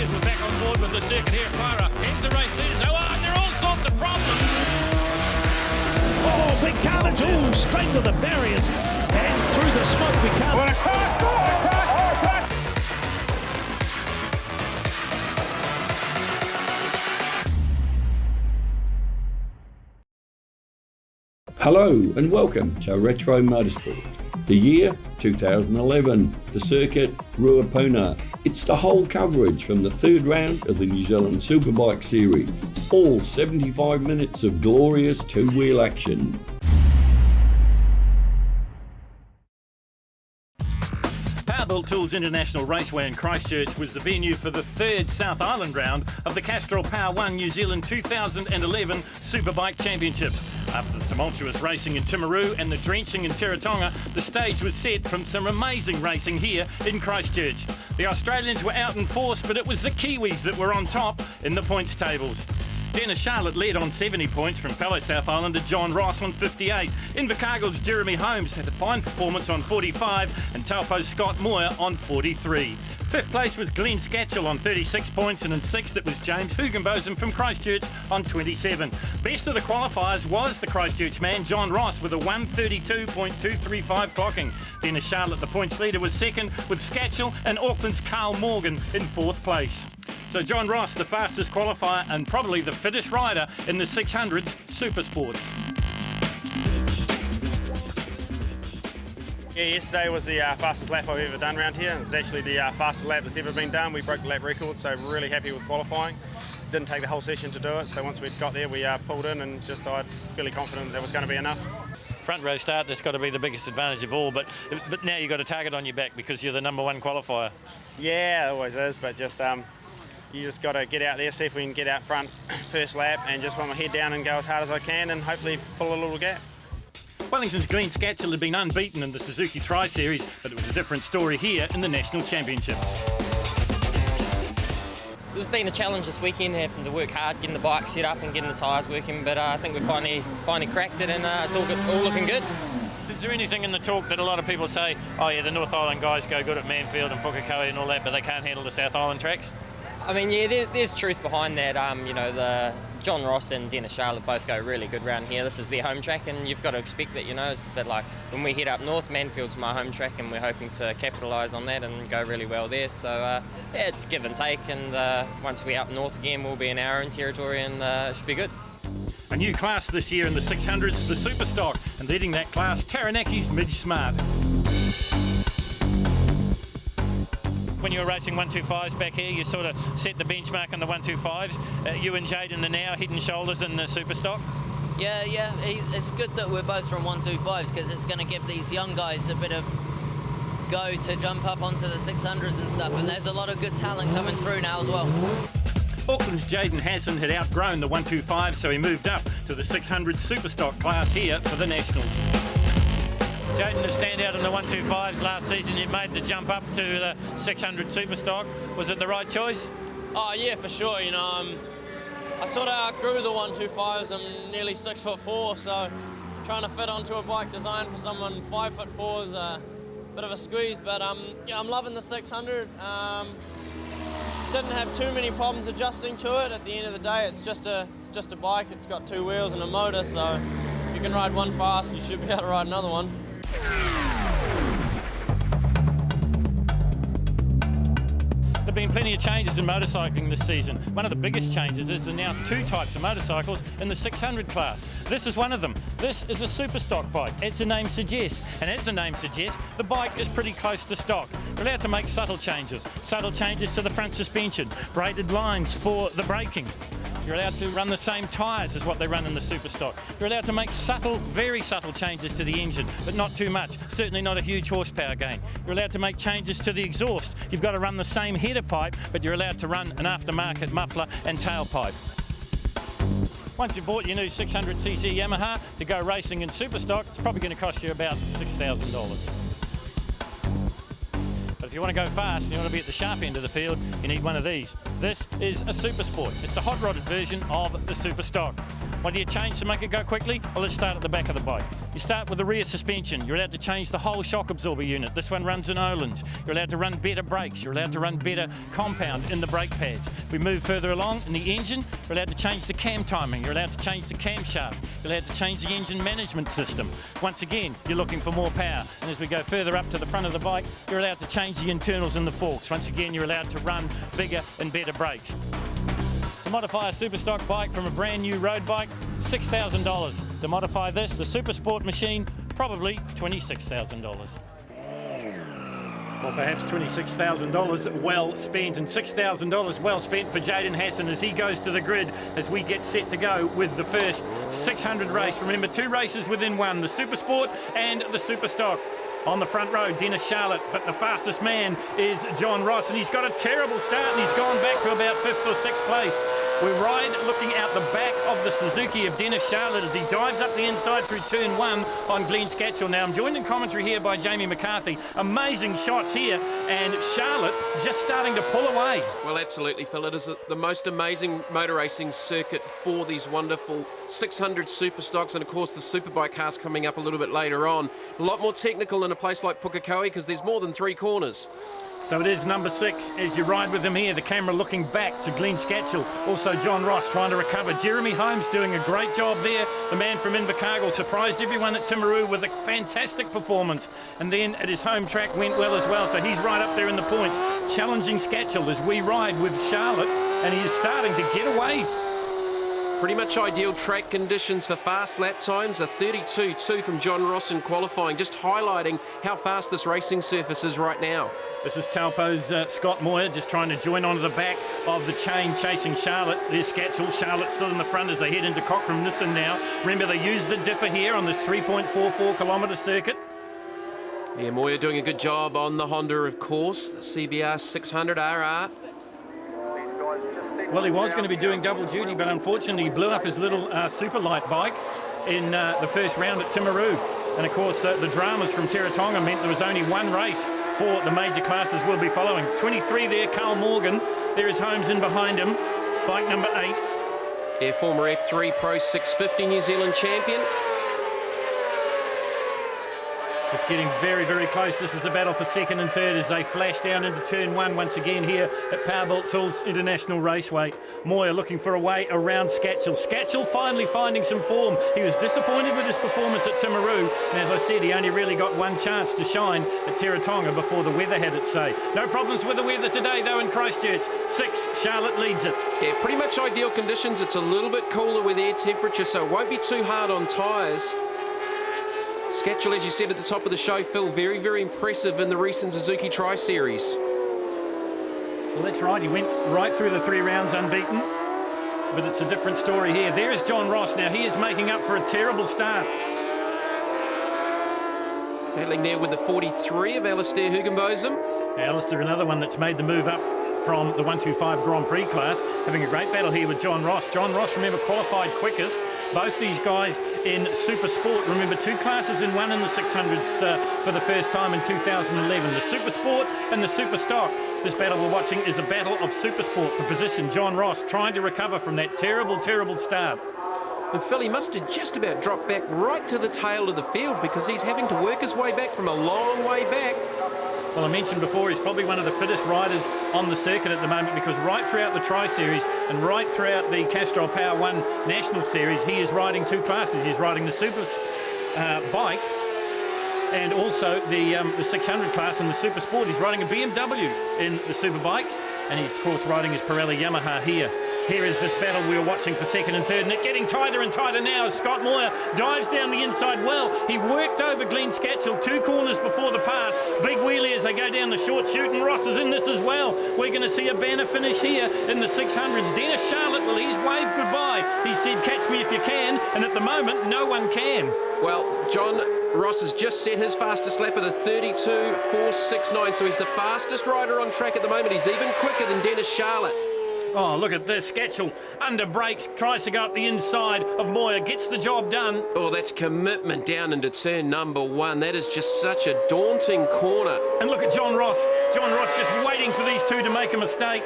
boys were back on board with the circuit here at Pyra. Here's the race leaders. Oh, there are all sorts of problems. Oh, big carnage. Oh, straight to the barriers. And through the smoke we come. What a crash! Hello and welcome to Retro Motorsport. The year 2011, the circuit Ruapuna. It's the whole coverage from the third round of the New Zealand Superbike series. All 75 minutes of glorious two-wheel action. Powerbuilt Tools International Raceway in Christchurch was the venue for the third South Island round of the Castrol Power 1 New Zealand 2011 Superbike Championships. After the tumultuous racing in Timaru and the drenching in Teretonga, the stage was set from some amazing racing here in Christchurch. The Australians were out in force, but it was the Kiwis that were on top in the points tables. Dennis Charlotte led on 70 points from fellow South Islander John Ross on 58. Invercargill's Jeremy Holmes had a fine performance on 45 and Taupo's Scott Moyer on 43. Fifth place was Glenn Scatchell on 36 points, and in sixth it was James Hugenbosen from Christchurch on 27. Best of the qualifiers was the Christchurch man John Ross with a 132.235 clocking. Dennis Charlotte, the points leader, was second with Scatchell and Auckland's Carl Morgan in fourth place. So John Ross, the fastest qualifier and probably the fittest rider in the 600s Super Sports. Yeah, yesterday was the fastest lap I've ever done around here. It was actually the fastest lap that's ever been done. We broke the lap record, so we're really happy with qualifying. Didn't take the whole session to do it, so once we got there we pulled in and just I was fairly confident that was going to be enough. Front row start, that's got to be the biggest advantage of all, but now you've got a target on your back because you're the number one qualifier. Yeah, it always is, but just you just got to get out there, see if we can get out front first lap and just put my head down and go as hard as I can and hopefully pull a little gap. Wellington's Glenn Scatchell had been unbeaten in the Suzuki Tri-Series, but it was a different story here in the National Championships. It's been a challenge this weekend, having to work hard, getting the bike set up and getting the tyres working, but I think we finally cracked it and it's all looking good. Is there anything in the talk that a lot of people say, oh yeah, the North Island guys go good at Manfield and Pukekohe and all that, but they can't handle the South Island tracks? I mean, yeah, there's truth behind that. You know, the John Ross and Dennis Charlotte both go really good round here. This is their home track, and you've got to expect that. You know, it's a bit like when we head up north. Manfield's my home track, and we're hoping to capitalise on that and go really well there. So yeah, it's give and take. And once we're up north again, we'll be in our own territory, and it should be good. A new class this year in the 600s, the Superstock, and leading that class, Taranaki's Midge Smart. When you were racing 125s back here, you sort of set the benchmark on the 125s. You and Jaden are now head and shoulders in the Superstock. Yeah, it's good that we're both from 125s because it's going to give these young guys a bit of go to jump up onto the 600s and stuff, and there's a lot of good talent coming through now as well. Auckland's Jaden Hassan had outgrown the 125, so he moved up to the 600 Superstock class here for the Nationals. Jaden, a standout in the 125s last season. You made the jump up to the 600 Superstock. Was it the right choice? Oh yeah, for sure. You know, I sort of outgrew the 125s. I'm nearly 6'4", so trying to fit onto a bike designed for someone 5'4" is a bit of a squeeze. But yeah, I'm loving the 600. Didn't have too many problems adjusting to it. At the end of the day, it's just a bike. It's got two wheels and a motor, so if you can ride one fast, you should be able to ride another one. There have been plenty of changes in motorcycling this season. One of the biggest changes is there are now two types of motorcycles in the 600 class. This is one of them. This is a Superstock bike, as the name suggests. And as the name suggests, the bike is pretty close to stock. You're allowed to make subtle changes to the front suspension, braided lines for the braking. You're allowed to run the same tyres as what they run in the Superstock. You're allowed to make subtle, very subtle changes to the engine, but not too much. Certainly not a huge horsepower gain. You're allowed to make changes to the exhaust. You've got to run the same header pipe, but you're allowed to run an aftermarket muffler and tailpipe. Once you've bought your new 600cc Yamaha to go racing in Superstock, it's probably going to cost you about $6,000. But if you want to go fast, you want to be at the sharp end of the field, you need one of these. This is a Super Sport. It's a hot-rodded version of the Superstock. What do you change to make it go quickly? Well, let's start at the back of the bike. You start with the rear suspension. You're allowed to change the whole shock absorber unit. This one runs in Olan's. You're allowed to run better brakes. You're allowed to run better compound in the brake pads. We move further along in the engine. You're allowed to change the cam timing. You're allowed to change the camshaft. You're allowed to change the engine management system. Once again, you're looking for more power. And as we go further up to the front of the bike, you're allowed to change the internals and the forks. Once again, you're allowed to run bigger and better brakes. To modify a super stock bike from a brand new road bike, $6,000. To modify this, the Super Sport machine, probably $26,000. Well, perhaps $26,000 well spent, and $6,000 well spent for Jaden Hassan as he goes to the grid as we get set to go with the first 600 race. Remember, 2 races within one, the Super Sport and the Super Stock. On the front row, Dennis Charlotte, but the fastest man is John Ross, and he's got a terrible start, and he's gone back to about 5th or 6th place. We ride looking out the back of the Suzuki of Dennis Charlotte as he dives up the inside through turn 1 on Glenn Scatchell. Now, I'm joined in commentary here by Jamie McCarthy. Amazing shots here, and Charlotte just starting to pull away. Well, absolutely, Phil. It is the most amazing motor racing circuit for these wonderful 600 super stocks, and of course the Superbike cars coming up a little bit later on. A lot more technical in a place like Pukekohe because there's more than 3 corners. So it is number 6 as you ride with him here. The camera looking back to Glenn Scatchell. Also John Ross trying to recover. Jeremy Holmes doing a great job there. The man from Invercargill surprised everyone at Timaru with a fantastic performance. And then at his home track went well as well. So he's right up there in the points. Challenging Scatchell as we ride with Charlotte. And he is starting to get away. Pretty much ideal track conditions for fast lap times. A 32.2 from John Ross in qualifying, just highlighting how fast this racing surface is right now. This is Taupo's Scott Moyer just trying to join onto the back of the chain chasing Charlotte. There's Scatchell. Charlotte still in the front as they head into Cochrane Nissan now. Remember, they use the dipper here on this 3.44 kilometre circuit. Yeah, Moyer doing a good job on the Honda, of course. The CBR 600 RR. Well, he was going to be doing double duty, but unfortunately he blew up his little super light bike in the first round at Timaru. And of course, the dramas from Teretonga meant there was only one race for the major classes we'll be following. 23 there, Carl Morgan. There is Holmes in behind him, bike number 8. Yeah, former F3 Pro 650 New Zealand champion. It's getting very, very close. This is a battle for 2nd and 3rd as they flash down into turn 1 once again here at Powerbolt Tools International Raceway. Moyer looking for a way around Scatchell. Scatchell finally finding some form. He was disappointed with his performance at Timaru, and as I said, he only really got one chance to shine at Teretonga before the weather had its say. No problems with the weather today, though, in Christchurch. 6, Charlotte leads it. Yeah, pretty much ideal conditions. It's a little bit cooler with air temperature, so it won't be too hard on tyres. Scatchell, as you said at the top of the show, Phil, very, very impressive in the recent Suzuki Tri-Series. Well, that's right. He went right through the 3 rounds unbeaten, but it's a different story here. There is John Ross. Now, he is making up for a terrible start. Battling there with the 43 of Alistair Hugenbotham. Alistair, another one that's made the move up from the 125 Grand Prix class, having a great battle here with John Ross. John Ross, remember, qualified quickest. Both these guys in Super Sport. Remember, 2 classes in one in the 600s for the first time in 2011. The Super Sport and the Super Stock. This battle we're watching is a battle of Super Sport for position. John Ross trying to recover from that terrible, terrible start. And Phil, he must have just about dropped back right to the tail of the field because he's having to work his way back from a long way back. Well, I mentioned before, he's probably one of the fittest riders on the circuit at the moment because right throughout the Tri-Series and right throughout the Castrol Power 1 National Series, he is riding 2 classes. He's riding the Super Bike and also the 600 class and the Super Sport. He's riding a BMW in the Super Bikes, and he's, of course, riding his Pirelli Yamaha here. Here is this battle we were watching for 2nd and 3rd, and it's getting tighter and tighter now as Scott Moyer dives down the inside well. He worked over Glenn Scatchell 2 corners before the pass. Big wheelie as they go down the short chute, and Ross is in this as well. We're going to see a banner finish here in the 600s. Dennis Charlotte, well, he's waved goodbye. He said, catch me if you can, and at the moment, no one can. Well, John Ross has just set his fastest lap at a 32.469, so he's the fastest rider on track at the moment. He's even quicker than Dennis Charlotte. Oh, look at this. Scatchell under brakes, tries to go up the inside of Moyer, gets the job done. Oh, that's commitment down into turn number 1. That is just such a daunting corner. And look at John Ross. John Ross just waiting for these 2 to make a mistake.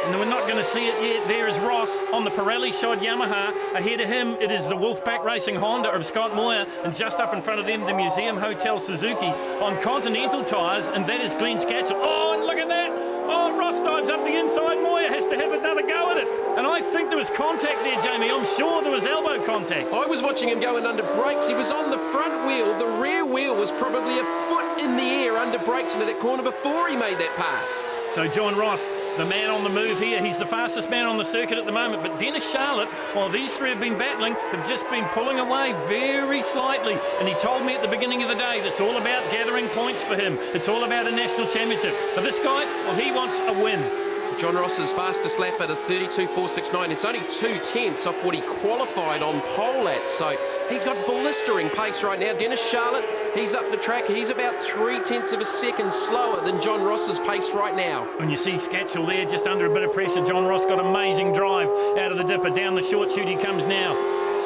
And we're not going to see it yet. There is Ross on the Pirelli shod Yamaha. Ahead of him, it is the Wolfpack Racing Honda of Scott Moyer. And just up in front of them, the Museum Hotel Suzuki on Continental tyres. And that is Glenn Scatchell. Oh, and look at that. Oh, Ross dives up the inside. Moyer has to have another go at it. And I think there was contact there, Jamie. I'm sure there was elbow contact. I was watching him going under brakes. He was on the front wheel. The rear wheel was probably a foot in the air under brakes into that corner before he made that pass. So John Ross, the man on the move here. He's the fastest man on the circuit at the moment. But Dennis Charlotte, while these three have been battling, have just been pulling away very slightly. And he told me at the beginning of the day that it's all about gathering points for him. It's all about a national championship. For this guy, well, he wants a win. John Ross's fastest lap at a 32.469. It's only 2/10 off what he qualified on pole at. So he's got blistering pace right now. Dennis Charlotte, he's up the track. He's about 0.3 of a second slower than John Ross's pace right now. When you see Scatchell there, just under a bit of pressure, John Ross got amazing drive out of the dipper. Down the short chute he comes now.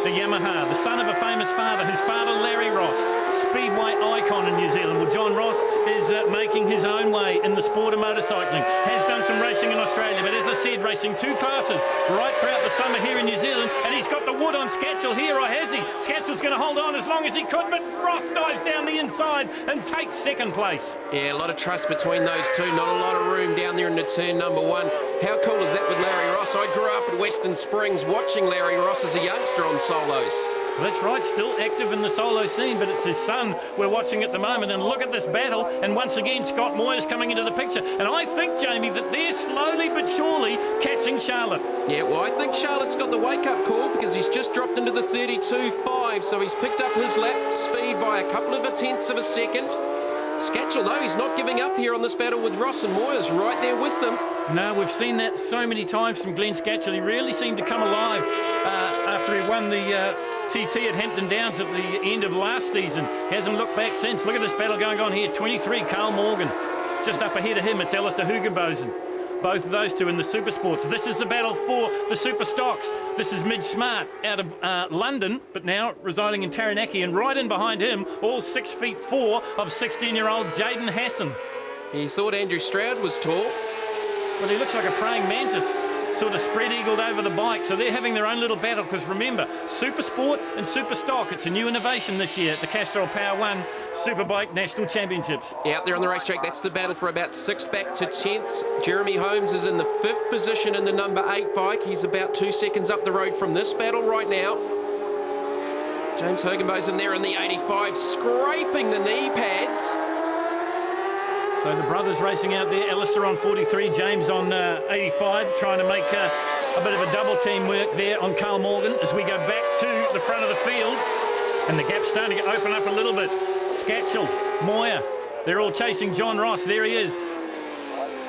The Yamaha, the son of a famous father, his father Larry Ross, speedway icon in New Zealand. Well, John Ross is making his own way in the sport of motorcycling. Has done some racing in Australia, but as I said, racing two classes right throughout the summer here in New Zealand. And he's got the wood on Scatchell here, or has he? Scatchell's going to hold on as long as he could, but Ross dives down the inside and takes second place. Yeah, a lot of trust between those two. Not a lot of room down there in the turn number one. How cool is that with Larry Ross? I grew up at Western Springs watching Larry Ross as a youngster on solos. Well, that's right, still active in the solo scene, but it's his son we're watching at the moment. And look at this battle, and once again Scott Moyer's coming into the picture. And I think, Jamie, that they're slowly but surely catching Charlotte. Yeah, well, I think Charlotte's got the wake-up call because he's just dropped into the 32.5, so he's picked up his lap speed by a couple of tenths of a second. Scatchell, though, he's not giving up here on this battle with Ross, and Moyer's right there with them. No, we've seen that so many times from Glenn Scatchell. He really seemed to come alive after he won the TT at Hampton Downs at the end of last season. Hasn't looked back since. Look at this battle going on here. 23, Carl Morgan. Just up ahead of him, it's Alistair Hugenbosen. Both of those two in the Super Sports. This is the battle for the Super Stocks. This is Midge Smart out of London, but now residing in Taranaki. And right in behind him, all 6'4" of 16-year-old Jaden Hassan. He thought Andrew Stroud was tall. Well, he looks like a praying mantis, sort of spread-eagled over the bike. So they're having their own little battle, because remember, Super Sport and Super Stock, it's a new innovation this year at the Castrol Power 1 Superbike National Championships. Yeah, out there on the racetrack, that's the battle for about 6th back to 10th. Jeremy Holmes is in the 5th position in the number 8 bike. He's about 2 seconds up the road from this battle right now. James Hugenbosen there in the 85, scraping the knee pads. So the brothers racing out there, Alistair on 43, James on 85, trying to make a bit of a double team work there on Carl Morgan as we go back to the front of the field. And the gap's starting to open up a little bit. Scatchell, Moyer, they're all chasing John Ross. There he is.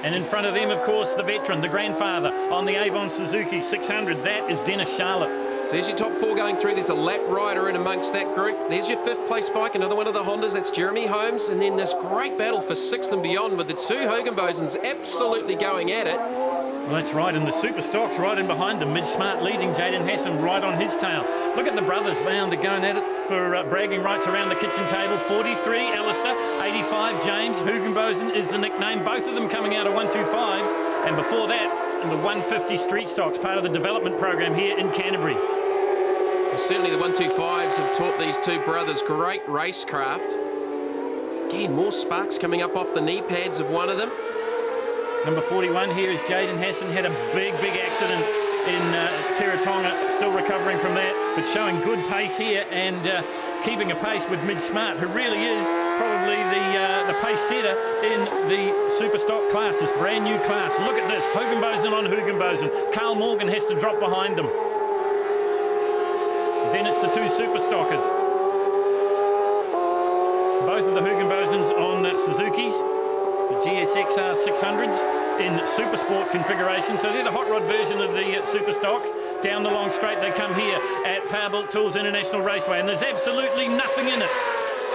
And in front of them, of course, the veteran, the grandfather on the Avon Suzuki 600. That is Dennis Charlotte. So there's your top 4 going through. There's a lap rider in amongst that group. There's your 5th place bike, another one of the Hondas. That's Jeremy Holmes. And then this great battle for 6th and beyond with the 2 Hugenbosens absolutely going at it. Well, that's right, and the Super Stock's right in behind them. Midge Smart leading, Jaden Hassan right on his tail. Look at the brothers bound to going at it for bragging rights around the kitchen table. 43, Alistair. 85, James. Hugenbosen is the nickname. Both of them coming out of 125s. And before that, in the 150 Street Stocks, part of the development program here in Canterbury. Well, certainly the 125s have taught these 2 brothers great racecraft. Again, more sparks coming up off the knee pads of one of them. Number 41 here is Jaden Hassan. Had a big accident in Teretonga, still recovering from that, but showing good pace here and keeping a pace with Midge Smart, who really is probably the pace setter in the Super Stock class, this brand new class. Look at this, Hugenbosen on Hugenbosen. Carl Morgan has to drop behind them. Then it's the 2 Super Stockers. Both of the Hugenbosens on Suzukis, the GSXR 600s in Super Sport configuration. So they're the hot rod version of the Super Stocks. Down the long straight they come here at Powerbuilt Tools International Raceway, and there's absolutely nothing in it.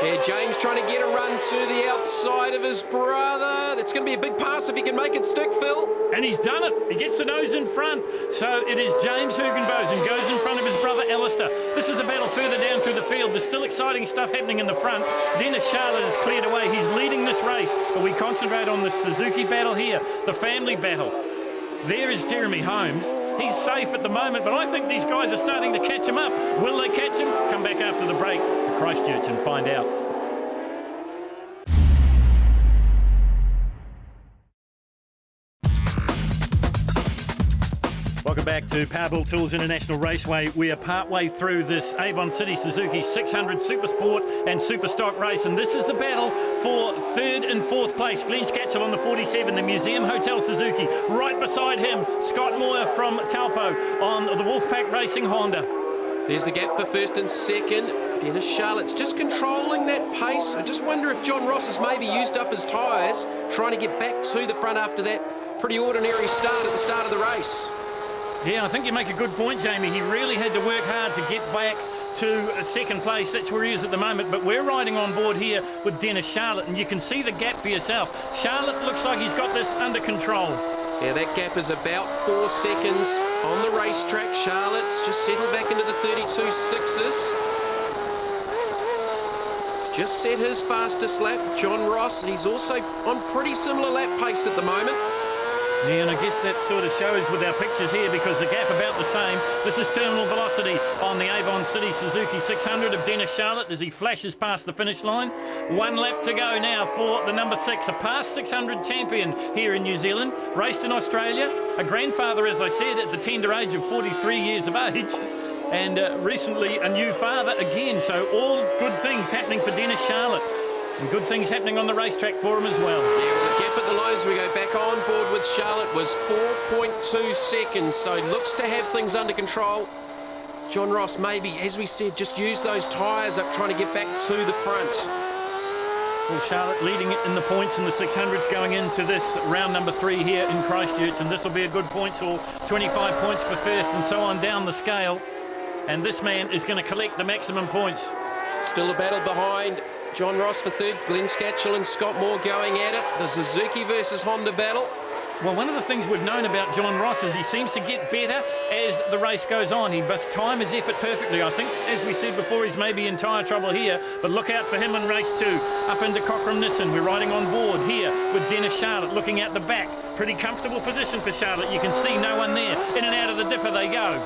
Yeah, James trying to get a run to the outside of his brother. That's going to be a big pass if he can make it stick, Phil. And he's done it. He gets the nose in front. So it is James Hugenbosen goes in front of his brother Alistair. This is a battle further down through the field. There's still exciting stuff happening in the front. Dennis Charlotte is cleared away. He's leading this race, but we concentrate on the Suzuki battle here, the family battle. There is Jeremy Holmes. He's safe at the moment, but I think these guys are starting to catch him up. Will they catch him? Come back after the break to Christchurch and find out. Welcome back to Powerbuilt Tools International Raceway. We are partway through this Avon City Suzuki 600 Super Sport and Super Stock race, and this is the battle for 3rd and 4th place. Glenn Scatchell on the 47, the Museum Hotel Suzuki. Right beside him, Scott Moore from Taupo on the Wolfpack Racing Honda. There's the gap for 1st and 2nd. Dennis Charlotte's just controlling that pace. I just wonder if John Ross has maybe used up his tyres, trying to get back to the front after that pretty ordinary start at the start of the race. Yeah, I think you make a good point, Jamie. He really had to work hard to get back to 2nd place. That's where he is at the moment. But we're riding on board here with Dennis Charlotte, and you can see the gap for yourself. Charlotte looks like he's got this under control. Yeah, that gap is about 4 seconds on the racetrack. Charlotte's just settled back into the 32.6s. He's just set his fastest lap. John Ross, he's also on pretty similar lap pace at the moment. Yeah, and I guess that sort of shows with our pictures here, because the gap about the same. This is terminal velocity on the Avon City Suzuki 600 of Dennis Charlotte as he flashes past the finish line. 1 lap to go now for the number 6, a past 600 champion here in New Zealand, raced in Australia, a grandfather, as I said, at the tender age of 43 years of age, and recently a new father again. So all good things happening for Dennis Charlotte. And good things happening on the racetrack for him as well. Yeah, well, the gap at the lows, we go back on board with Charlotte, was 4.2 seconds, so looks to have things under control. John Ross maybe, as we said, just use those tyres up, trying to get back to the front. Well, Charlotte leading it in the points in the 600s going into this round number 3 here in Christchurch, and this will be a good points haul. 25 points for 1st and so on down the scale. And this man is going to collect the maximum points. Still a battle behind. John Ross for 3rd, Glenn Scatchell and Scott Moore going at it. The Suzuki versus Honda battle. Well, one of the things we've known about John Ross is he seems to get better as the race goes on. He must time his effort perfectly. I think, as we said before, he's maybe in tyre trouble here, but look out for him in race 2. Up into Cochrane Nissan, we're riding on board here with Dennis Charlotte looking out the back. Pretty comfortable position for Charlotte. You can see no one there. In and out of the dipper they go.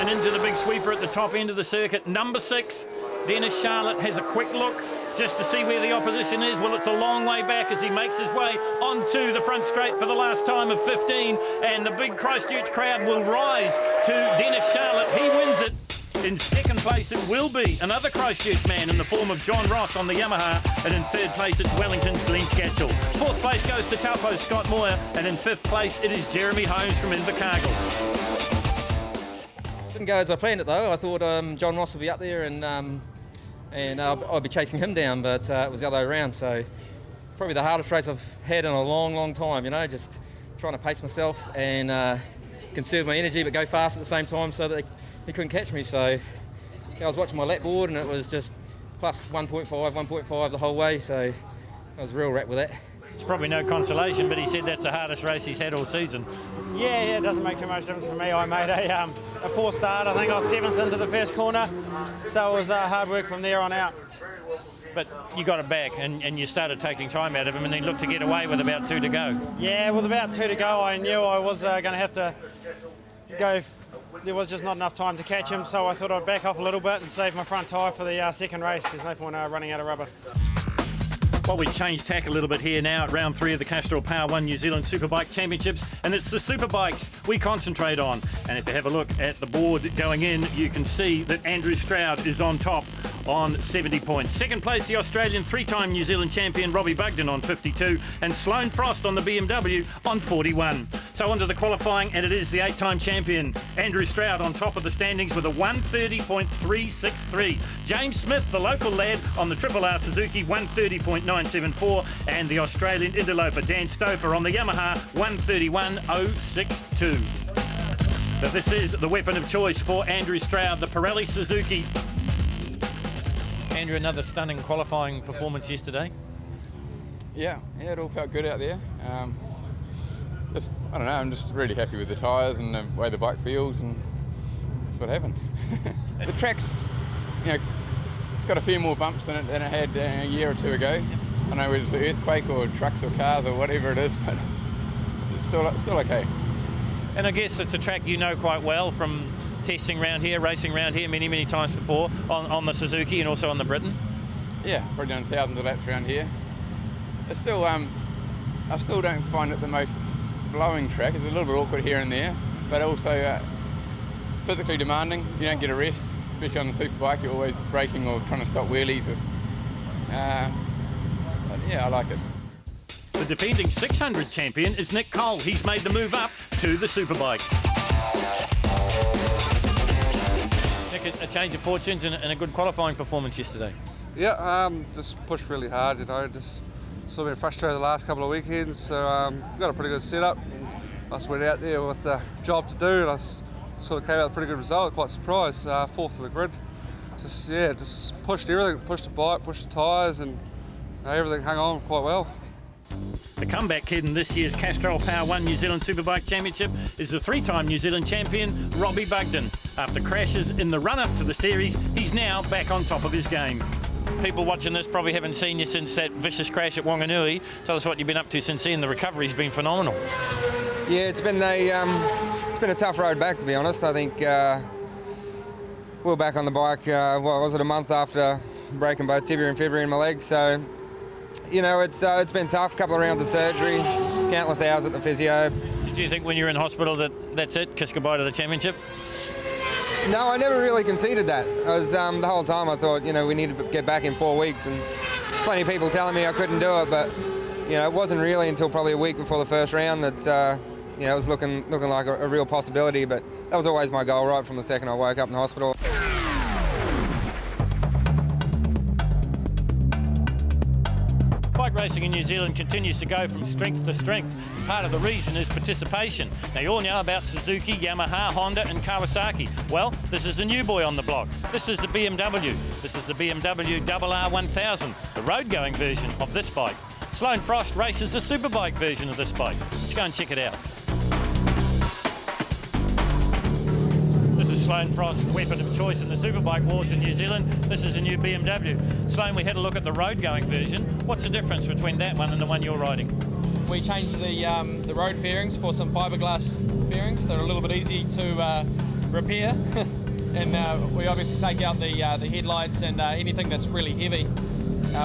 Into the big sweeper at the top end of the circuit. Number 6, Dennis Charlotte has a quick look just to see where the opposition is. Well, it's a long way back as he makes his way onto the front straight for the last time of 15, and the big Christchurch crowd will rise to Dennis Charlotte. He wins it. In 2nd place it will be another Christchurch man in the form of John Ross on the Yamaha, and in 3rd place it's Wellington's Glenn Scatchell. 4th place goes to Taupo's Scott Moore, and in 5th place it is Jeremy Holmes from Invercargill. Didn't go as I planned it though. I thought John Ross would be up there and I'd be chasing him down, but it was the other way around. So probably the hardest race I've had in a long time, you know, just trying to pace myself and conserve my energy but go fast at the same time so that he couldn't catch me. So I was watching my lap board and it was just plus 1.5 the whole way, so I was real wrapped with that. It's probably no consolation, but he said that's the hardest race he's had all season. Yeah, it doesn't make too much difference for me. I made a poor start. I think I was 7th into the first corner, so it was hard work from there on out. But you got it back, and you started taking time out of him, and he looked to get away with about 2 to go. Yeah, with about 2 to go, I knew I was going to have to go. There was just not enough time to catch him, so I thought I'd back off a little bit and save my front tyre for the second race. There's no point running out of rubber. Well, we changed tack a little bit here now at round 3 of the Castrol Power 1 New Zealand Superbike Championships, and it's the Superbikes we concentrate on. And if you have a look at the board going in, you can see that Andrew Stroud is on top on 70 points. 2nd place, the Australian 3-time New Zealand champion Robbie Bugden on 52, and Sloane Frost on the BMW on 41. So on to the qualifying, and it is the 8-time champion Andrew Stroud on top of the standings with a 130.363. James Smith, the local lad, on the Triple R Suzuki, 130.974, and the Australian interloper Dan Stouffer on the Yamaha, 131.062. So this is the weapon of choice for Andrew Stroud, the Pirelli Suzuki. Andrew, another stunning qualifying performance yesterday. Yeah, it all felt good out there. I don't know, I'm just really happy with the tyres and the way the bike feels, and that's what happens. The track's, it's It's got a few more bumps than it had a year or two ago. I don't know whether it's an earthquake or trucks or cars or whatever it is, but it's still okay. And I guess it's a track you know quite well from testing around here, racing around here many times before on the Suzuki and also on the Britain. Yeah, probably done thousands of laps around here. It's still, I still don't find it the most flowing track. It's a little bit awkward here and there, but also physically demanding. You don't get a rest, especially on the Superbike. You're always braking or trying to stop wheelies. But yeah, I like it. The defending 600 champion is Nick Cole. He's made the move up to the Superbikes. Nick, a change of fortunes and a good qualifying performance yesterday. Yeah, just pushed really hard, you know, just sort of been frustrated the last couple of weekends, so got a pretty good setup. I just went out there with a job to do and I sort of came out with a pretty good result, quite surprised, fourth of the grid. Just pushed everything, pushed the bike, pushed the tyres and everything hung on quite well. The comeback kid in this year's Castrol Power 1 New Zealand Superbike Championship is the three-time New Zealand champion, Robbie Bugden. After crashes in the run-up to the series, he's now back on top of his game. People watching this probably haven't seen you since that vicious crash at Wanganui. Tell us what you've been up to since then. The recovery's been phenomenal. Yeah, it's been a tough road back, to be honest. I think we were back on the bike, what was it, a month after breaking both tibia and fibula in my legs, so you know, it's been tough. Couple of rounds of surgery, countless hours at the physio. Did you think when you were in hospital that's it, kiss goodbye to the championship? No, I never really conceded that. I was, the whole time I thought, you know, we need to get back in 4 weeks, and plenty of people telling me I couldn't do it, but you know, it wasn't really until probably a week before the first round that you know, it was looking like a real possibility. But that was always my goal right from the second I woke up in hospital. Bike racing in New Zealand continues to go from strength to strength. Part of the reason is participation. Now, you all know about Suzuki, Yamaha, Honda and Kawasaki. Well, this is a new boy on the block. This is the BMW. This is the BMW RR1000, the road-going version of this bike. Sloane Frost races the Superbike version of this bike. Let's go and check it out. This is Sloane Frost's weapon of choice in the Superbike wars in New Zealand. This is a new BMW. Sloane, we had a look at the road-going version. What's the difference between that one and the one you're riding? We changed the road fairings for some fiberglass fairings. They're a little bit easy to repair. And we obviously take out the headlights and anything that's really heavy.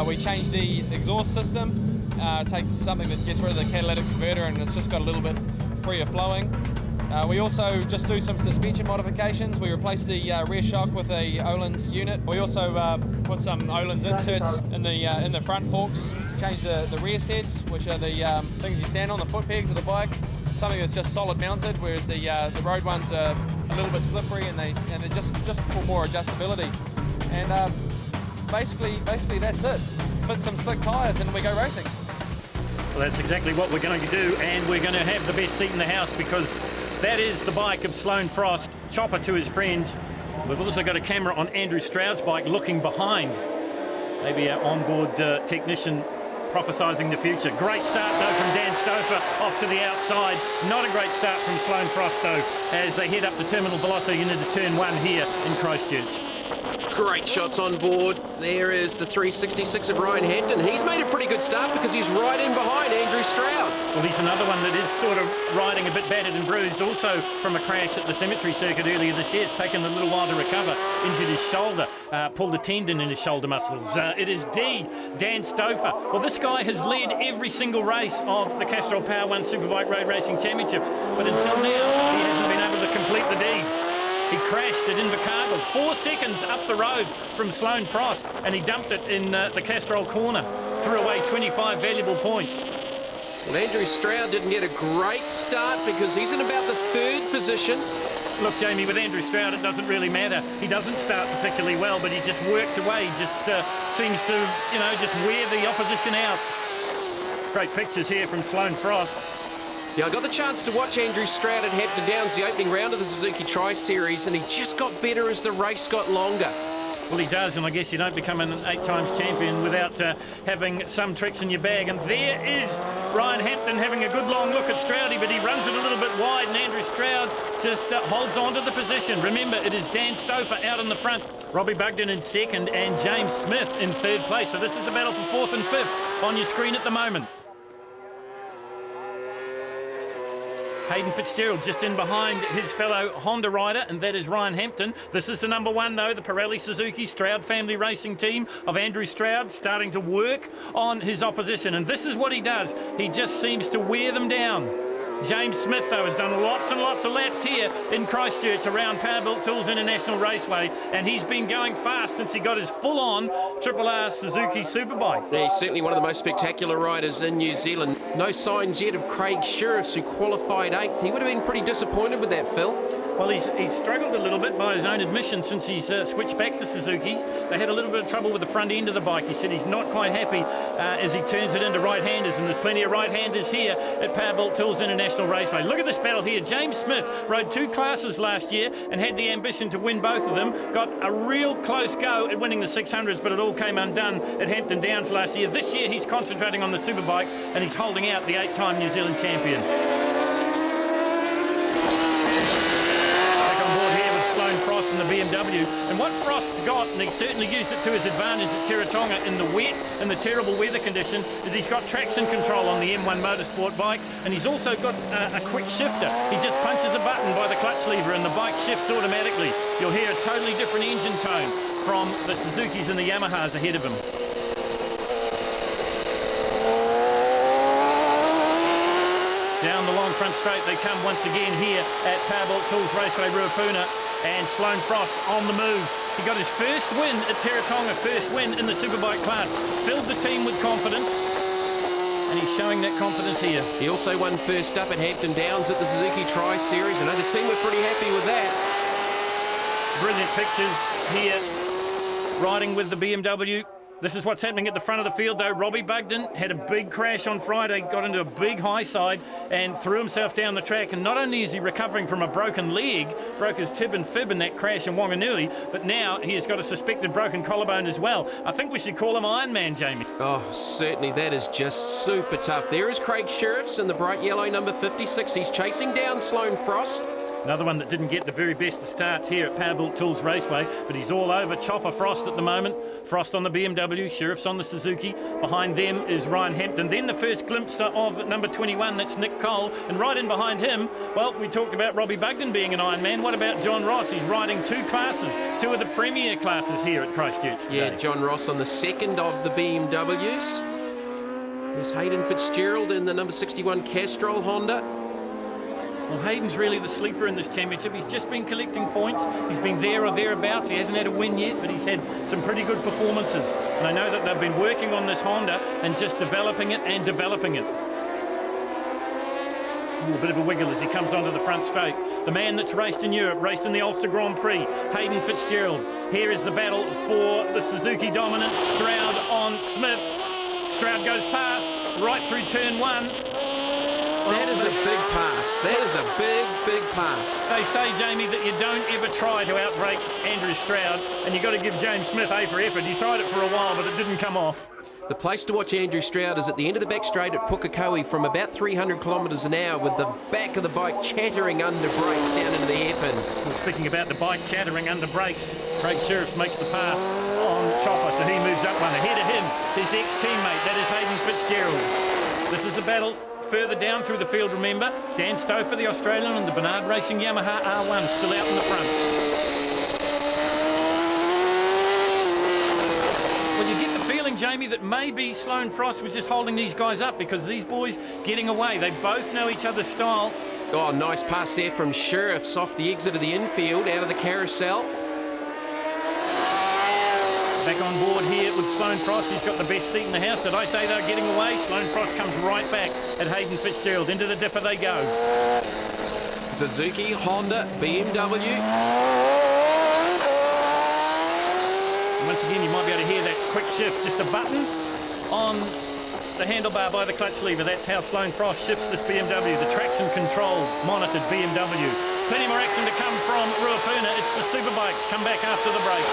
We changed the exhaust system, take something that gets rid of the catalytic converter, and it's just got a little bit freer flowing. We also just do some suspension modifications. We replaced the rear shock with a Öhlins unit. We also put some Öhlins inserts in the front forks. Changed the rear sets, which are the things you stand on, the foot pegs of the bike. Something that's just solid mounted, whereas the road ones are a little bit slippery and they're just for more adjustability. And basically that's it. Fit some slick tyres and we go racing. Well, that's exactly what we're going to do, and we're going to have the best seat in the house because that is the bike of Sloane Frost, chopper to his friends. We've also got a camera on Andrew Stroud's bike looking behind. Maybe our onboard technician prophesying the future. Great start though from Dan Stouffer off to the outside. Not a great start from Sloane Frost though as they head up the terminal velocity into turn 1 here in Christchurch. Great shots on board. There is the 366 of Ryan Hampton. He's made a pretty good start because he's right in behind Andrew Stroud. Well, he's another one that is sort of riding a bit battered and bruised, also from a crash at the Cemetery Circuit earlier this year. It's taken a little while to recover. Injured his shoulder, pulled a tendon in his shoulder muscles. It is Dan Stouffer. Well, this guy has led every single race of the Castrol Power 1 Superbike Road Racing Championships, but until now, he hasn't been able to complete the deed. He crashed at Invercargill, 4 seconds up the road from Sloane Frost, and he dumped it in the Castrol corner, threw away 25 valuable points. Well, Andrew Stroud didn't get a great start because he's in about the 3rd position. Look, Jamie, with Andrew Stroud, it doesn't really matter. He doesn't start particularly well, but he just works away. He just seems to, you know, just wear the opposition out. Great pictures here from Sloane Frost. Yeah, I got the chance to watch Andrew Stroud at Hampton Downs, the opening round of the Suzuki Tri-Series, and he just got better as the race got longer. Well, he does, and I guess you don't become an 8 times champion without having some tricks in your bag. And there is Ryan Hampton having a good long look at Stroudy, but he runs it a little bit wide, and Andrew Stroud just holds on to the position. Remember, it is Dan Stouffer out in the front. Robbie Bugden in second and James Smith in third place. So this is the battle for fourth and fifth on your screen at the moment. Hayden Fitzgerald just in behind his fellow Honda rider, and that is Ryan Hampton. This is the number one, though, the Pirelli Suzuki Stroud family racing team of Andrew Stroud, starting to work on his opposition. And this is what he does. He just seems to wear them down. James Smith, though, has done lots and lots of laps here in Christchurch around Powerbuilt Tools International Raceway, and he's been going fast since he got his full-on Triple R Suzuki Superbike. Yeah, he's certainly one of the most spectacular riders in New Zealand. No signs yet of Craig Sheriffs, who qualified 8th. He would have been pretty disappointed with that, Phil. Well, he's struggled a little bit by his own admission since he's switched back to Suzuki's. They had a little bit of trouble with the front end of the bike. He said he's not quite happy as he turns it into right-handers, and there's plenty of right-handers here at Powerbuilt Tools International Raceway. Look at this battle here. James Smith rode 2 classes last year and had the ambition to win both of them. Got a real close go at winning the 600s, but it all came undone at Hampton Downs last year. This year he's concentrating on the Superbikes, and he's holding out the 8-time New Zealand champion. Frost in the BMW, and what Frost's got, and he certainly used it to his advantage at Teretonga in the wet and the terrible weather conditions, is he's got traction control on the M1 Motorsport bike, and he's also got a quick shifter. He just punches a button by the clutch lever and the bike shifts automatically. You'll hear a totally different engine tone from the Suzukis and the Yamahas ahead of him. Down the long front straight they come once again here at Powerbuilt Tools Raceway Ruapuna, and Sloane Frost on the move. He got his first win at Teretonga, first win in the Superbike class, filled the team with confidence, and he's showing that confidence here. He also won first up at Hampton Downs at the Suzuki Tri-Series. I know the team were pretty happy with that. Brilliant pictures here, riding with the BMW. This is what's happening at the front of the field, though. Robbie Bugden had a big crash on Friday, got into a big high side and threw himself down the track. And not only is he recovering from a broken leg, broke his tib and fib in that crash in Wanganui, but now he has got a suspected broken collarbone as well. I think we should call him Iron Man, Jamie. Oh, certainly. That is just super tough. There is Craig Sheriffs in the bright yellow number 56. He's chasing down Sloane Frost. Another one that didn't get the very best of starts here at Powerbuilt Tools Raceway, but he's all over Chopper Frost at the moment. Frost on the BMW, Sheriff's on the Suzuki. Behind them is Ryan Hampton. Then the first glimpse of number 21, that's Nick Cole. And right in behind him, well, we talked about Robbie Bugden being an Iron Man. What about John Ross? He's riding 2 classes, 2 of the premier classes here at Christchurch today. Yeah, John Ross on the second of the BMWs. There's Hayden Fitzgerald in the number 61 Castrol Honda. Well, Hayden's really the sleeper in this championship. He's just been collecting points. He's been there or thereabouts. He hasn't had a win yet, but he's had some pretty good performances. And I know that they've been working on this Honda and just developing it and developing it. Ooh, a bit of a wiggle as he comes onto the front straight. The man that's raced in Europe, raced in the Ulster Grand Prix, Hayden Fitzgerald. Here is the battle for the Suzuki dominance. Stroud on Smith. Stroud goes past, right through turn 1. That is a big pass. That is a big, big pass. They say, Jamie, that you don't ever try to outbrake Andrew Stroud, and you've got to give James Smith A for effort. He tried it for a while, but it didn't come off. The place to watch Andrew Stroud is at the end of the back straight at Pukekohe from about 300 kilometres an hour, with the back of the bike chattering under brakes down into the hairpin. Well, speaking about the bike chattering under brakes, Craig Sheriffs makes the pass on Chopper, so he moves up one. Ahead of him, his ex-teammate, that is Hayden Fitzgerald. This is the battle further down through the field, remember. Dan Stouffer, the Australian, and the Bernard Racing Yamaha R1 still out in the front. Well, you get the feeling, Jamie, that maybe Sloane Frost was just holding these guys up because these boys getting away. They both know each other's style. Oh, nice pass there from Sheriffs off the exit of the infield, out of the carousel. Back on board here with Sloane Frost. He's got the best seat in the house. Did I say they're getting away? Sloane Frost comes right back at Hayden Fitzgerald. Into the dipper they go. Suzuki, Honda, BMW. Once again, you might be able to hear that quick shift. Just a button on the handlebar by the clutch lever. That's how Sloane Frost shifts this BMW. The traction control monitored BMW. Plenty more action to come from Ruapuna. It's the Superbikes. Come back after the break.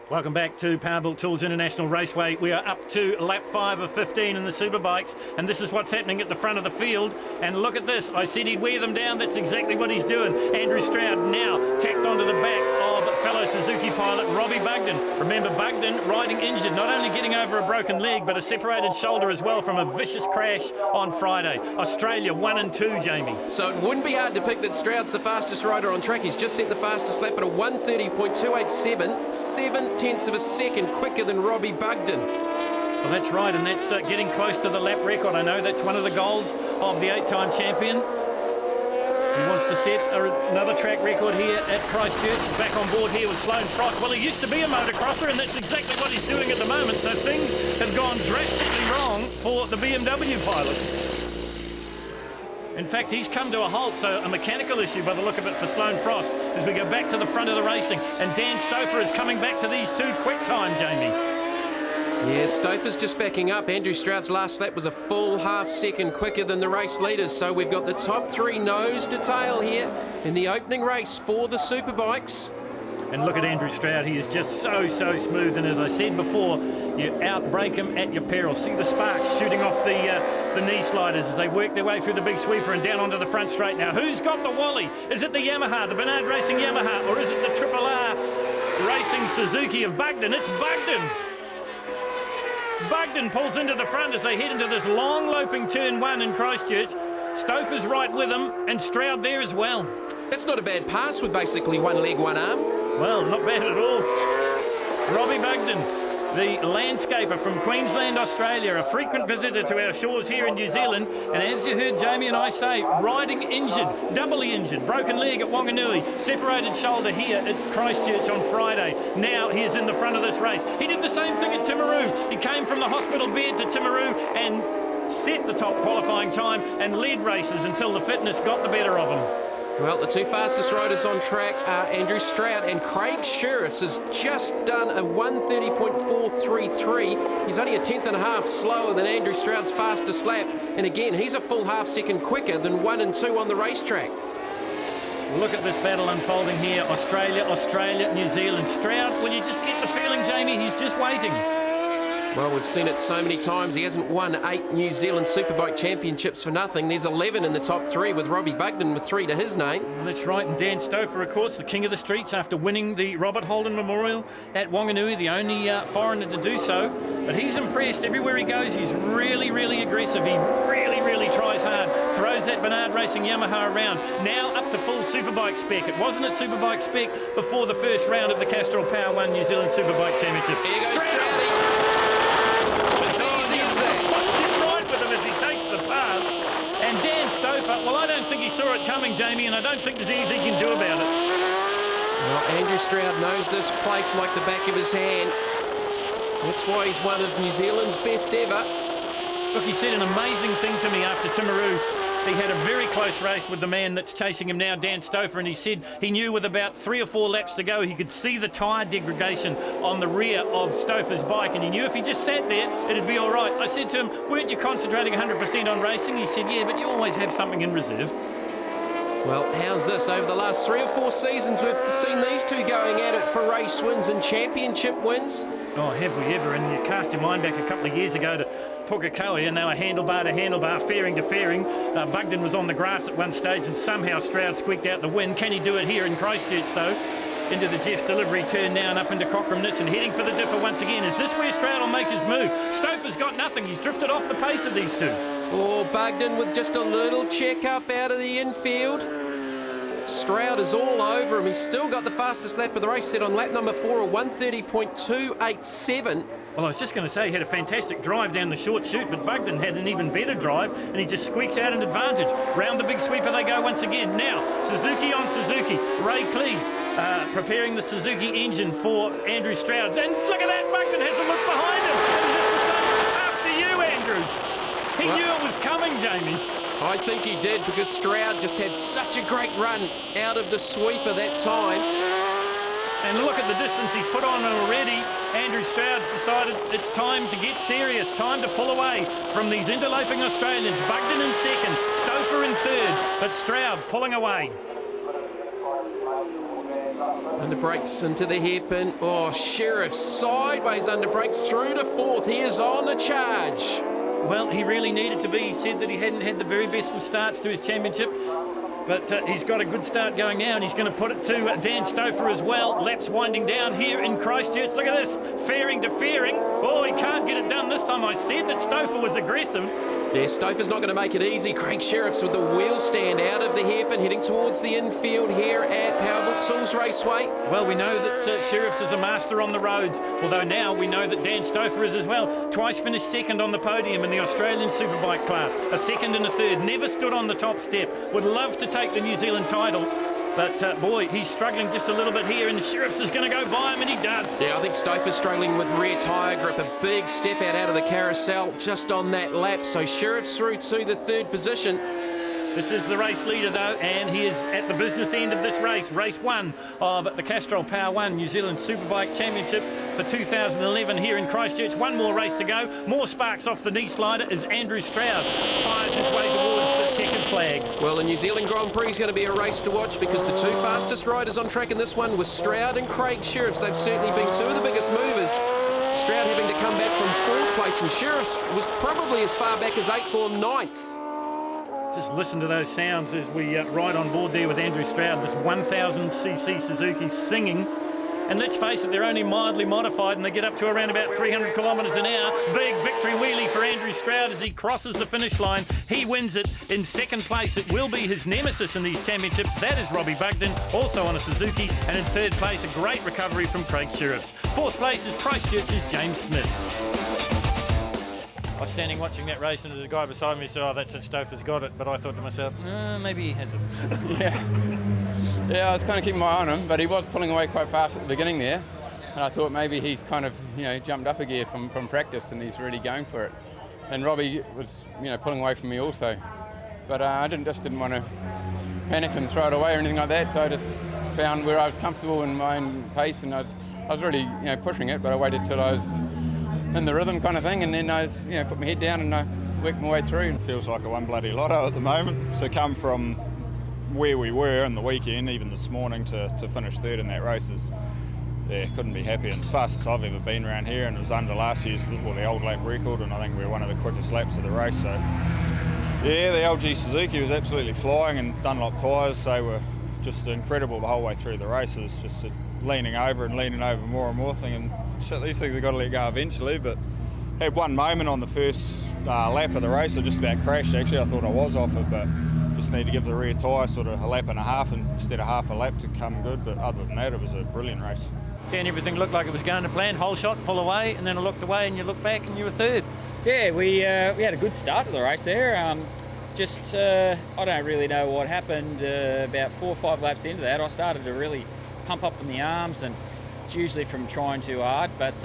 Welcome back to Powerbuilt Tools International Raceway. We are up to lap 5 of 15 in the Superbikes, and this is what's happening at the front of the field. And look at this. I said he'd wear them down. That's exactly what he's doing. Andrew Stroud now tacked onto the back of fellow Suzuki pilot Robbie Bugden. Remember, Bugden riding injured, not only getting over a broken leg, but a separated shoulder as well from a vicious crash on Friday. Australia 1 and 2, Jamie. So it wouldn't be hard to pick that Stroud's the fastest rider on track. He's just set the fastest lap at a 1:30.287, 7/10 of a second quicker than Robbie Bugden. Well, that's right, and that's getting close to the lap record. I know that's one of the goals of the 8-time champion. He wants to set another track record here at Christchurch. Back on board here with Sloane Frost. Well, he used to be a motocrosser, and that's exactly what he's doing at the moment. So things have gone drastically wrong for the BMW pilot. In fact, he's come to a halt, so a mechanical issue by the look of it for Sloane Frost as we go back to the front of the racing. And Dan Stouffer is coming back to these two quick time, Jamie. Yeah, Stouffer's just backing up. Andrew Stroud's last lap was a full half-second quicker than the race leaders, so we've got the top three nose to tail here in the opening race for the Superbikes. And look at Andrew Stroud. He is just so smooth. And as I said before, you outbrake him at your peril. See the sparks shooting off the knee sliders as they work their way through the big sweeper and down onto the front straight. Now, who's got the Wally? Is it the Yamaha, the Bernard Racing Yamaha, or is it the Triple R Racing Suzuki of Bugden? It's Bugden. Bugden pulls into the front as they head into this long loping turn 1 in Christchurch. Stouffer's right with him, and Stroud there as well. That's not a bad pass with basically one leg, one arm. Well, not bad at all. Robbie Bugden, the landscaper from Queensland, Australia, a frequent visitor to our shores here in New Zealand. And as you heard Jamie and I say, riding injured, doubly injured, broken leg at Wanganui, separated shoulder here at Christchurch on Friday. Now he is in the front of this race. He did the same thing at Timaru. He came from the hospital bed to Timaru and set the top qualifying time and led races until the fitness got the better of him. Well, the two fastest riders on track are Andrew Stroud, and Craig Sheriffs has just done a 1:30.433. He's only a 10th and a half slower than Andrew Stroud's fastest lap, and again, he's a full half-second quicker than 1 and 2 on the racetrack. Look at this battle unfolding here. Australia, New Zealand. Stroud, well, you just get the feeling, Jamie, he's just waiting. Well, we've seen it so many times. He hasn't won 8 New Zealand Superbike championships for nothing. There's 11 in the top 3 with Robbie Bugden with 3 to his name. Well, that's right. And Dan Stouffer, of course, the king of the streets after winning the Robert Holden Memorial at Wanganui, the only foreigner to do so. But he's impressed. Everywhere he goes, he's really aggressive. He really tries hard. Throws that Bernard Racing Yamaha around. Now up to full Superbike spec. It wasn't at Superbike spec before the first round of the Castrol Power 1 New Zealand Superbike Championship. Here you go, Stroudy. And Dan Stouffer, well, I don't think he saw it coming, Jamie, and I don't think there's anything he can do about it. Well, Andrew Stroud knows this place like the back of his hand. That's why he's one of New Zealand's best ever. Look, he said an amazing thing to me after Timaru. He had a very close race with the man that's chasing him now, Dan Stouffer, and he said he knew with about 3 or 4 laps to go, he could see the tyre degradation on the rear of Stouffer's bike, and he knew if he just sat there, it'd be all right. I said to him, weren't you concentrating 100% on racing? He said, yeah, but you always have something in reserve. Well, how's this? Over the last 3 or 4 seasons, we've seen these two going at it for race wins and championship wins. Oh, have we ever? And you cast your mind back a couple of years ago to Pukekohe, and they were handlebar to handlebar, fairing to fairing. Bugden was on the grass at one stage, and somehow Stroud squeaked out the win. Can he do it here in Christchurch, though? Into the Jeff's delivery turn now and up into Cockramness and heading for the dipper once again. Is this where Stroud will make his move? Stouffer's got nothing. He's drifted off the pace of these two. Oh, Bugden with just a little check-up out of the infield. Stroud is all over him. He's still got the fastest lap of the race set on lap number 4, a 1:30.287. Well, I was just going to say he had a fantastic drive down the short chute, but Bugden had an even better drive, and he just squeaks out an advantage. Round the big sweeper they go once again. Now, Suzuki on Suzuki. Ray Clee preparing the Suzuki engine for Andrew Stroud. And look at that, Bugden has a look behind him. After you, Andrew. He knew it was coming, Jamie. I think he did, because Stroud just had such a great run out of the sweeper that time. And look at the distance he's put on already. Andrew Stroud's decided it's time to get serious, time to pull away from these interloping Australians. Bugden in second, Stouffer in third, but Stroud pulling away. Under brakes into the hairpin. Oh, Sheriff sideways under brakes through to fourth. He is on a charge. Well, he really needed to be. He said that he hadn't had the very best of starts to his championship. But he's got a good start going now, and he's going to put it to Dan Stouffer as well. Laps winding down here in Christchurch. Look at this, fairing to fairing. Oh, he can't get it done this time. I said that Stouffer was aggressive. Yeah, Stouffer's not going to make it easy. Craig Sheriff's with the wheel stand out of the hairpin, heading towards the infield here at Powerboat Tools Raceway. Well, we know that Sheriff's is a master on the roads, although now we know that Dan Stouffer is as well. Twice finished second on the podium in the Australian Superbike class, a second and a third, never stood on the top step. Would love to take the New Zealand title. But, boy, he's struggling just a little bit here, and Sheriff's is going to go by him, and he does. Yeah, I think Stouffer's struggling with rear tyre grip. A big step out of the carousel just on that lap. So Sheriff's through to the third position. This is the race leader, though, and he is at the business end of this race. Race 1 of the Castrol Power 1 New Zealand Superbike Championships for 2011 here in Christchurch. One more race to go. More sparks off the knee slider as Andrew Stroud fires his way towards the checkered flag. Well, the New Zealand Grand Prix is going to be a race to watch because the two fastest riders on track in this one were Stroud and Craig Sheriffs. They've certainly been two of the biggest movers. Stroud having to come back from fourth place, and Sheriffs was probably as far back as 8th or 9th. Just listen to those sounds as we ride on board there with Andrew Stroud, this 1000cc Suzuki singing. And let's face it, they're only mildly modified and they get up to around about 300 kilometres an hour. Big victory wheelie for Andrew Stroud as he crosses the finish line. He wins it in second place. It will be his nemesis in these championships. That is Robbie Bugden, also on a Suzuki. And in third place, a great recovery from Craig Sheriffs. Fourth place is Christchurch's James Smith. I was standing watching that race, and there's a guy beside me said, "Oh, that's it, Stouffer's got it." But I thought to myself, maybe he hasn't. Yeah, I was kind of keeping my eye on him, but he was pulling away quite fast at the beginning there. And I thought maybe he's kind of, jumped up a gear from practice and he's really going for it. And Robbie was, pulling away from me also. But I didn't want to panic and throw it away or anything like that. So I just found where I was comfortable in my own pace, and I was really, pushing it, but I waited till I was in the rhythm kind of thing, and then I was, put my head down and I worked my way through. It feels like a one bloody lotto at the moment. To come from where we were in the weekend, even this morning, to finish third in that race is, couldn't be happier. And it's fastest I've ever been around here, and it was under last year's, the old lap record, and I think we were one of the quickest laps of the race. So, yeah, the LG Suzuki was absolutely flying, and Dunlop tyres, they were just incredible the whole way through the race. It was just leaning over more and more, thinking, shit, these things have got to let go eventually. But had one moment on the first lap of the race, I just about crashed actually. I thought I was off it, but just need to give the rear tyre sort of a lap and a half instead of half a lap to come good. But other than that, it was a brilliant race. Dan, everything looked like it was going to plan. Whole shot, pull away, and then I looked away and you look back and you were third. Yeah, we had a good start to the race there. I don't really know what happened. About 4 or 5 laps into that, I started to really pump up in the arms, and it's usually from trying too hard. But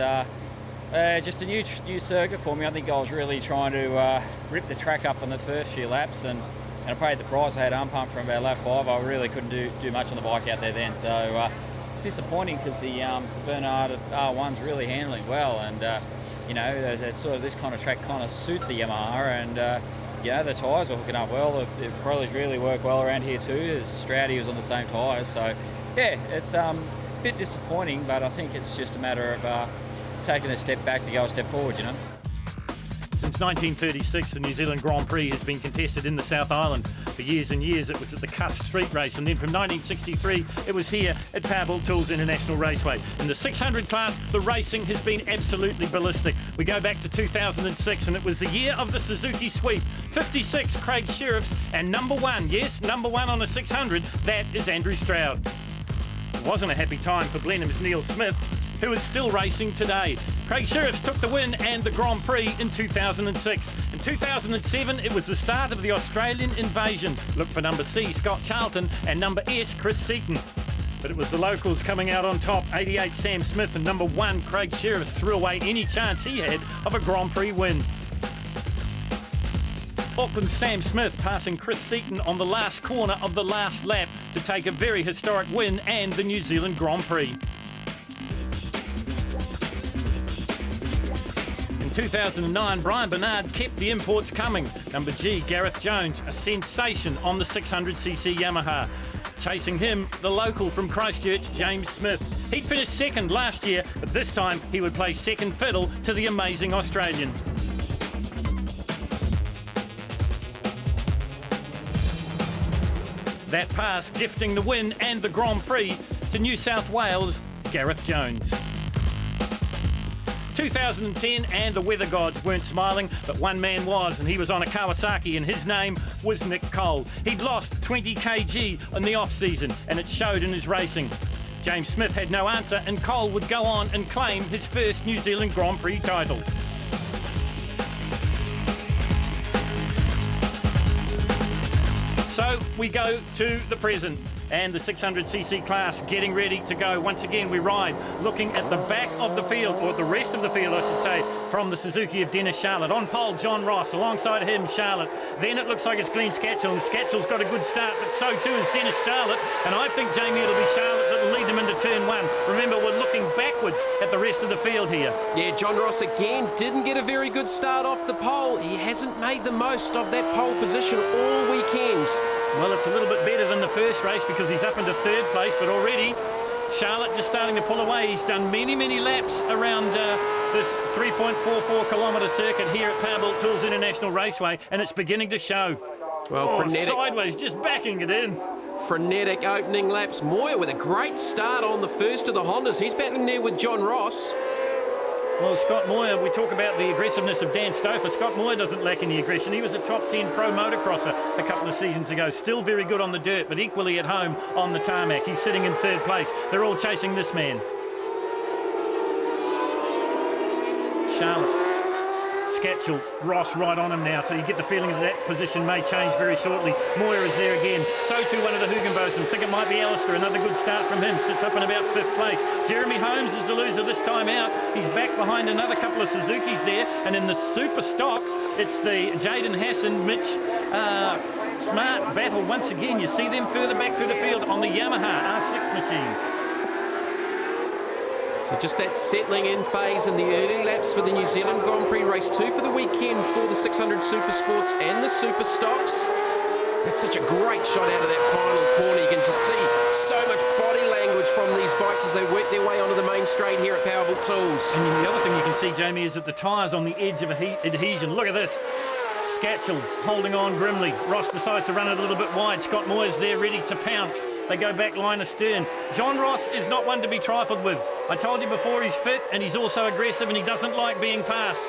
just a new circuit for me. I think I was really trying to rip the track up in the first few laps, and I paid the price. I had arm pump from about lap 5. I really couldn't do much on the bike out there then. So it's disappointing because the Bernard R1's really handling well, and this kind of track kind of suits the Yamaha, and the tyres are hooking up well. The probably really work well around here too. As Stroudy was on the same tyres, so yeah, it's a bit disappointing, but I think it's just a matter of taking a step back to go a step forward, Since 1936, the New Zealand Grand Prix has been contested in the South Island. For years and years, it was at the Cuss Street Race, and then from 1963, it was here at Powerboat Tools International Raceway. In the 600 class, the racing has been absolutely ballistic. We go back to 2006, and it was the year of the Suzuki Sweep. 56, Craig Sheriffs, and number 1, yes, number 1 on the 600, that is Andrew Stroud. It wasn't a happy time for Blenheim's Neil Smith, who is still racing today. Craig Sheriffs took the win and the Grand Prix in 2006. In 2007, it was the start of the Australian invasion. Look for number C, Scott Charlton, and number S, Chris Seaton. But it was the locals coming out on top. 88, Sam Smith, and number 1, Craig Sheriffs, threw away any chance he had of a Grand Prix win. Auckland's Sam Smith passing Chris Seaton on the last corner of the last lap to take a very historic win and the New Zealand Grand Prix. In 2009, Brian Bernard kept the imports coming. Number G, Gareth Jones, a sensation on the 600cc Yamaha. Chasing him, the local from Christchurch, James Smith. He'd finished second last year, but this time he would play second fiddle to the amazing Australian. That pass gifting the win and the Grand Prix to New South Wales' Gareth Jones. 2010 and the weather gods weren't smiling, but one man was, and he was on a Kawasaki, and his name was Nick Cole. He'd lost 20 kg in the off-season, and it showed in his racing. James Smith had no answer, and Cole would go on and claim his first New Zealand Grand Prix title. So we go to the present, and the 600cc class getting ready to go. Once again, we ride looking at the back of the field, or the rest of the field, I should say, from the Suzuki of Dennis Charlotte. On pole, John Ross. Alongside him, Charlotte. Then it looks like it's Glenn Scatchell, and Scatchell's got a good start, but so too is Dennis Charlotte. And I think, Jamie, it'll be Charlotte that will lead them into turn one. Remember, we're looking backwards at the rest of the field here. Yeah, John Ross again didn't get a very good start off the pole. He hasn't made the most of that pole position all weekend. Well, it's a little bit better than the first race because he's up into third place, but already Charlotte just starting to pull away. He's done many, many laps around this 3.44 kilometre circuit here at Powerbuilt Tools International Raceway, and it's beginning to show. Well, frenetic. Sideways, just backing it in. Frenetic opening laps. Moyer with a great start on the first of the Hondas. He's battling there with John Ross. Well, Scott Moyer, we talk about the aggressiveness of Dan Stouffer. Scott Moyer doesn't lack any aggression. He was a top 10 pro motocrosser a couple of seasons ago. Still very good on the dirt, but equally at home on the tarmac. He's sitting in third place. They're all chasing this man. Charlotte. Scatchell, Ross right on him now, so you get the feeling that that position may change very shortly. Moyer is there again. So too one of the Hugenbosen. Think it might be Alistair. Another good start from him. Sits up in about fifth place. Jeremy Holmes is the loser this time out. He's back behind another couple of Suzukis there. And in the super stocks, it's the Jaden Hassan, Mitch Smart battle once again. You see them further back through the field on the Yamaha R6 machines. So just that settling in phase in the early laps for the New Zealand Grand Prix Race 2 for the weekend for the 600 Super Sports and the Super Stocks. That's such a great shot out of that final corner. You can just see so much body language from these bikes as they work their way onto the main straight here at Powerbuilt Tools. And the other thing you can see, Jamie, is that the tyres on the edge of adhesion. Look at this. Scatchell holding on grimly. Ross decides to run it a little bit wide. Scott Moyer's there ready to pounce. They go back line astern. John Ross is not one to be trifled with. I told you before, he's fit and he's also aggressive and he doesn't like being passed.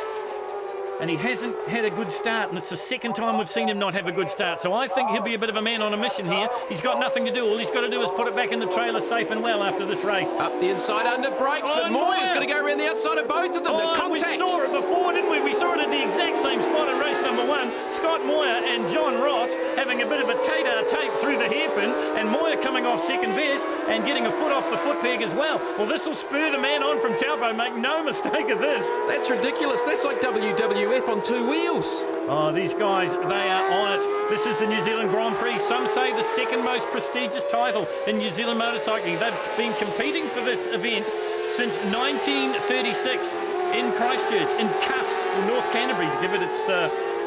And he hasn't had a good start, and it's the second time we've seen him not have a good start. So I think he'll be a bit of a man on a mission here. He's got nothing to do. All he's got to do is put it back in the trailer safe and well after this race. Up the inside under brakes, but Moyer's going to go around the outside of both of them. The contact. We saw it before, didn't we? We saw it at the exact same spot in race number one. Scott Moyer and John Ross having a bit of a tape through the hairpin, and Moyer coming off second best and getting a foot off the foot peg as well. Well, this will spur the man on from Taupo. Make no mistake of this. That's ridiculous. That's like WWF on two wheels. Oh, these guys, they are on it. This is the New Zealand Grand Prix. Some say the second most prestigious title in New Zealand motorcycling. They've been competing for this event since 1936 in Christchurch, in Cust, in North Canterbury, to give it its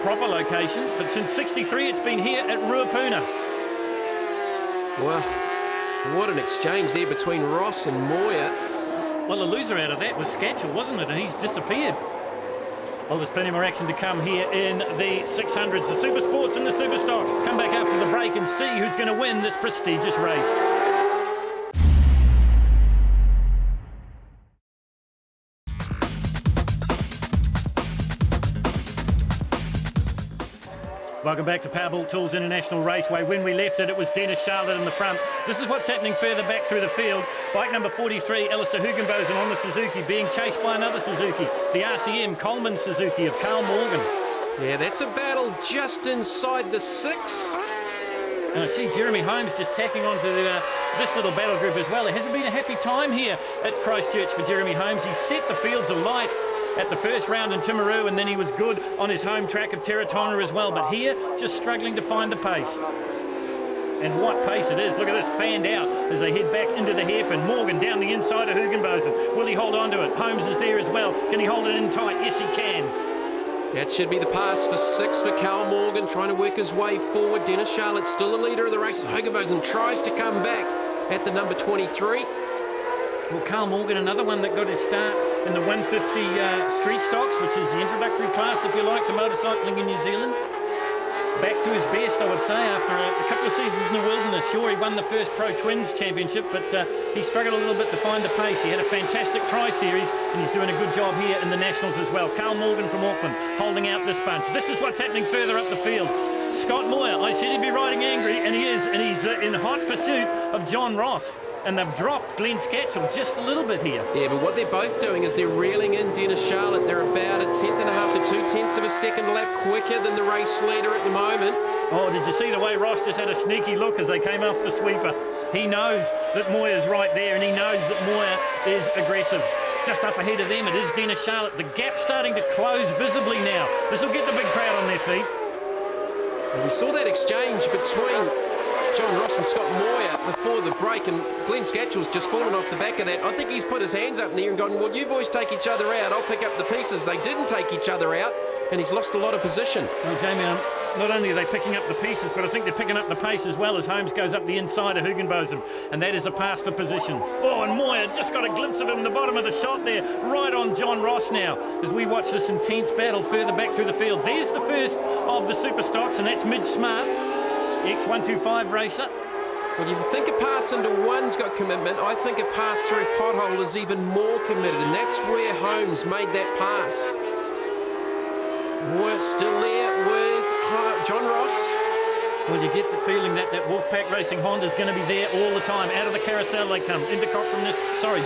proper location. But since 63, it's been here at Ruapuna. Well, what an exchange there between Ross and Moyer. Well, the loser out of that was Scatchell, wasn't it? And he's disappeared. Well, there's plenty more action to come here in the 600s, the Super Sports and the Super Stocks. Come back after the break and see who's going to win this prestigious race. Welcome back to Powerbuilt Tools International Raceway. When we left it, it was Dennis Charlotte in the front. This is what's happening further back through the field. Bike number 43, Alistair Hugenbosen on the Suzuki, being chased by another Suzuki, the RCM Coleman Suzuki of Carl Morgan. Yeah, that's a battle just inside the six. And I see Jeremy Holmes just tacking onto this little battle group as well. It hasn't been a happy time here at Christchurch for Jeremy Holmes. He set the fields alight at the first round in Timaru, and then he was good on his home track of Teratona as well. But here, just struggling to find the pace. And what pace it is. Look at this, fanned out as they head back into the hairpin. Morgan down the inside of Hugenbosen. Will he hold on to it? Holmes is there as well. Can he hold it in tight? Yes, he can. That should be the pass for 6 for Carl Morgan, trying to work his way forward. Dennis Charlotte still the leader of the race. Hugenbosen tries to come back at the number 23. Well, Carl Morgan, another one that got his start in the 150 street stocks, which is the introductory class, if you like, to motorcycling in New Zealand. Back to his best, I would say, after a couple of seasons in the wilderness. Sure, he won the first Pro Twins Championship, but he struggled a little bit to find the pace. He had a fantastic tri-series, and he's doing a good job here in the Nationals as well. Carl Morgan from Auckland holding out this bunch. This is what's happening further up the field. Scott Moir, I said he'd be riding angry, and he is, and he's in hot pursuit of John Ross. And they've dropped Glenn Scatchell just a little bit here. Yeah, but what they're both doing is they're reeling in Dennis Charlotte. They're about 1.5 to 2/10 of a second lap quicker than the race leader at the moment. Oh, did you see the way Ross just had a sneaky look as they came off the sweeper? He knows that Moyer's right there, and he knows that Moyer is aggressive. Just up ahead of them, it is Dennis Charlotte. The gap's starting to close visibly now. This will get the big crowd on their feet. And we saw that exchange between John Ross and Scott Moyer before the break, and Glenn Scatchell's just fallen off the back of that. I think he's put his hands up in the air and gone, well, you boys take each other out, I'll pick up the pieces. They didn't take each other out, and he's lost a lot of position. Well, Jamie, not only are they picking up the pieces, but I think they're picking up the pace as well as Holmes goes up the inside of Hugenbosen, and that is a pass for position. Oh, and Moyer just got a glimpse of him in the bottom of the shot there, right on John Ross now, as we watch this intense battle further back through the field. There's the first of the super stocks, and that's Midge Smart, X125 racer. Well, you think a pass into one's got commitment, I think a pass through pothole is even more committed, and that's where Holmes made that pass. Moore still there with John Ross. Well, you get the feeling that Wolfpack Racing Honda's going to be there all the time. Out of the carousel they come, into Cochranes,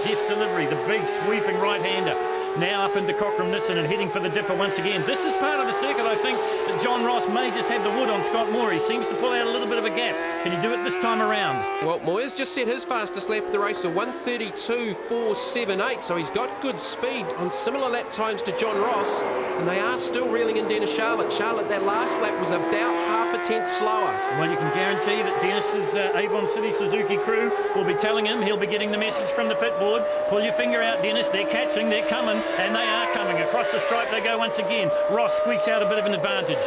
Jeff's delivery, the big sweeping right-hander. Now up into Cochranes and heading for the dipper once again. This is part of the circuit, I think, that John Ross may just have the wood on Scott Moore. He seems to pull out a little bit of a gap. Can he do it this time around? Well, Moyer's just set his fastest lap of the race, a 1:32.478, so he's got good speed on similar lap times to John Ross, and they are still reeling in Dennis Charlotte. Charlotte, that last lap was about 0.5 tenth slower. Well, you can guarantee that Dennis's Avon City Suzuki crew will be telling him, he'll be getting the message from the pit board, pull your finger out, Dennis, they're catching, they're coming, and they are coming. Across the stripe they go once again. Ross squeaks out a bit of an advantage.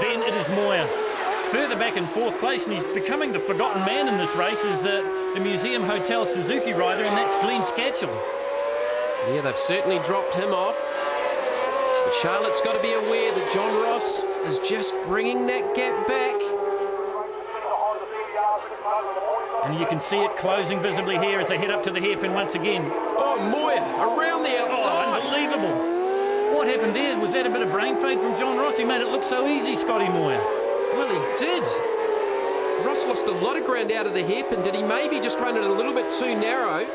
Then it is Moyer. Further back in fourth place, and he's becoming the forgotten man in this race, is the Museum Hotel Suzuki rider, and that's Glenn Scatchell. Yeah, they've certainly dropped him off. But Charlotte's got to be aware that John Ross is just bringing that gap back. And you can see it closing visibly here as they head up to the hairpin once again. Oh, Moyer, around the outside. Oh, unbelievable. What happened there? Was that a bit of brain fade from John Ross? He made it look so easy, Scotty Moyer. Well, he did. Ross lost a lot of ground out of the hairpin. Did he maybe just run it a little bit too narrow?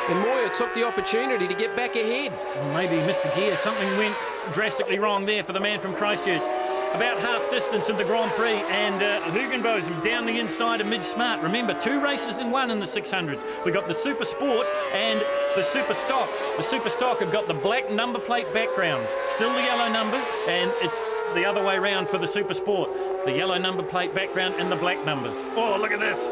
And Moyer took the opportunity to get back ahead. Maybe he missed a gear. Something went drastically wrong there for the man from Christchurch. About half distance in the Grand Prix, and Hugenbosen down the inside of Midge Smart. Remember, 2 races in 1 in the 600s. We got the Super Sport and the Super Stock. The Super Stock have got the black number plate backgrounds, still the yellow numbers, and it's the other way round for the Super Sport. The yellow number plate background and the black numbers. Oh, look at this.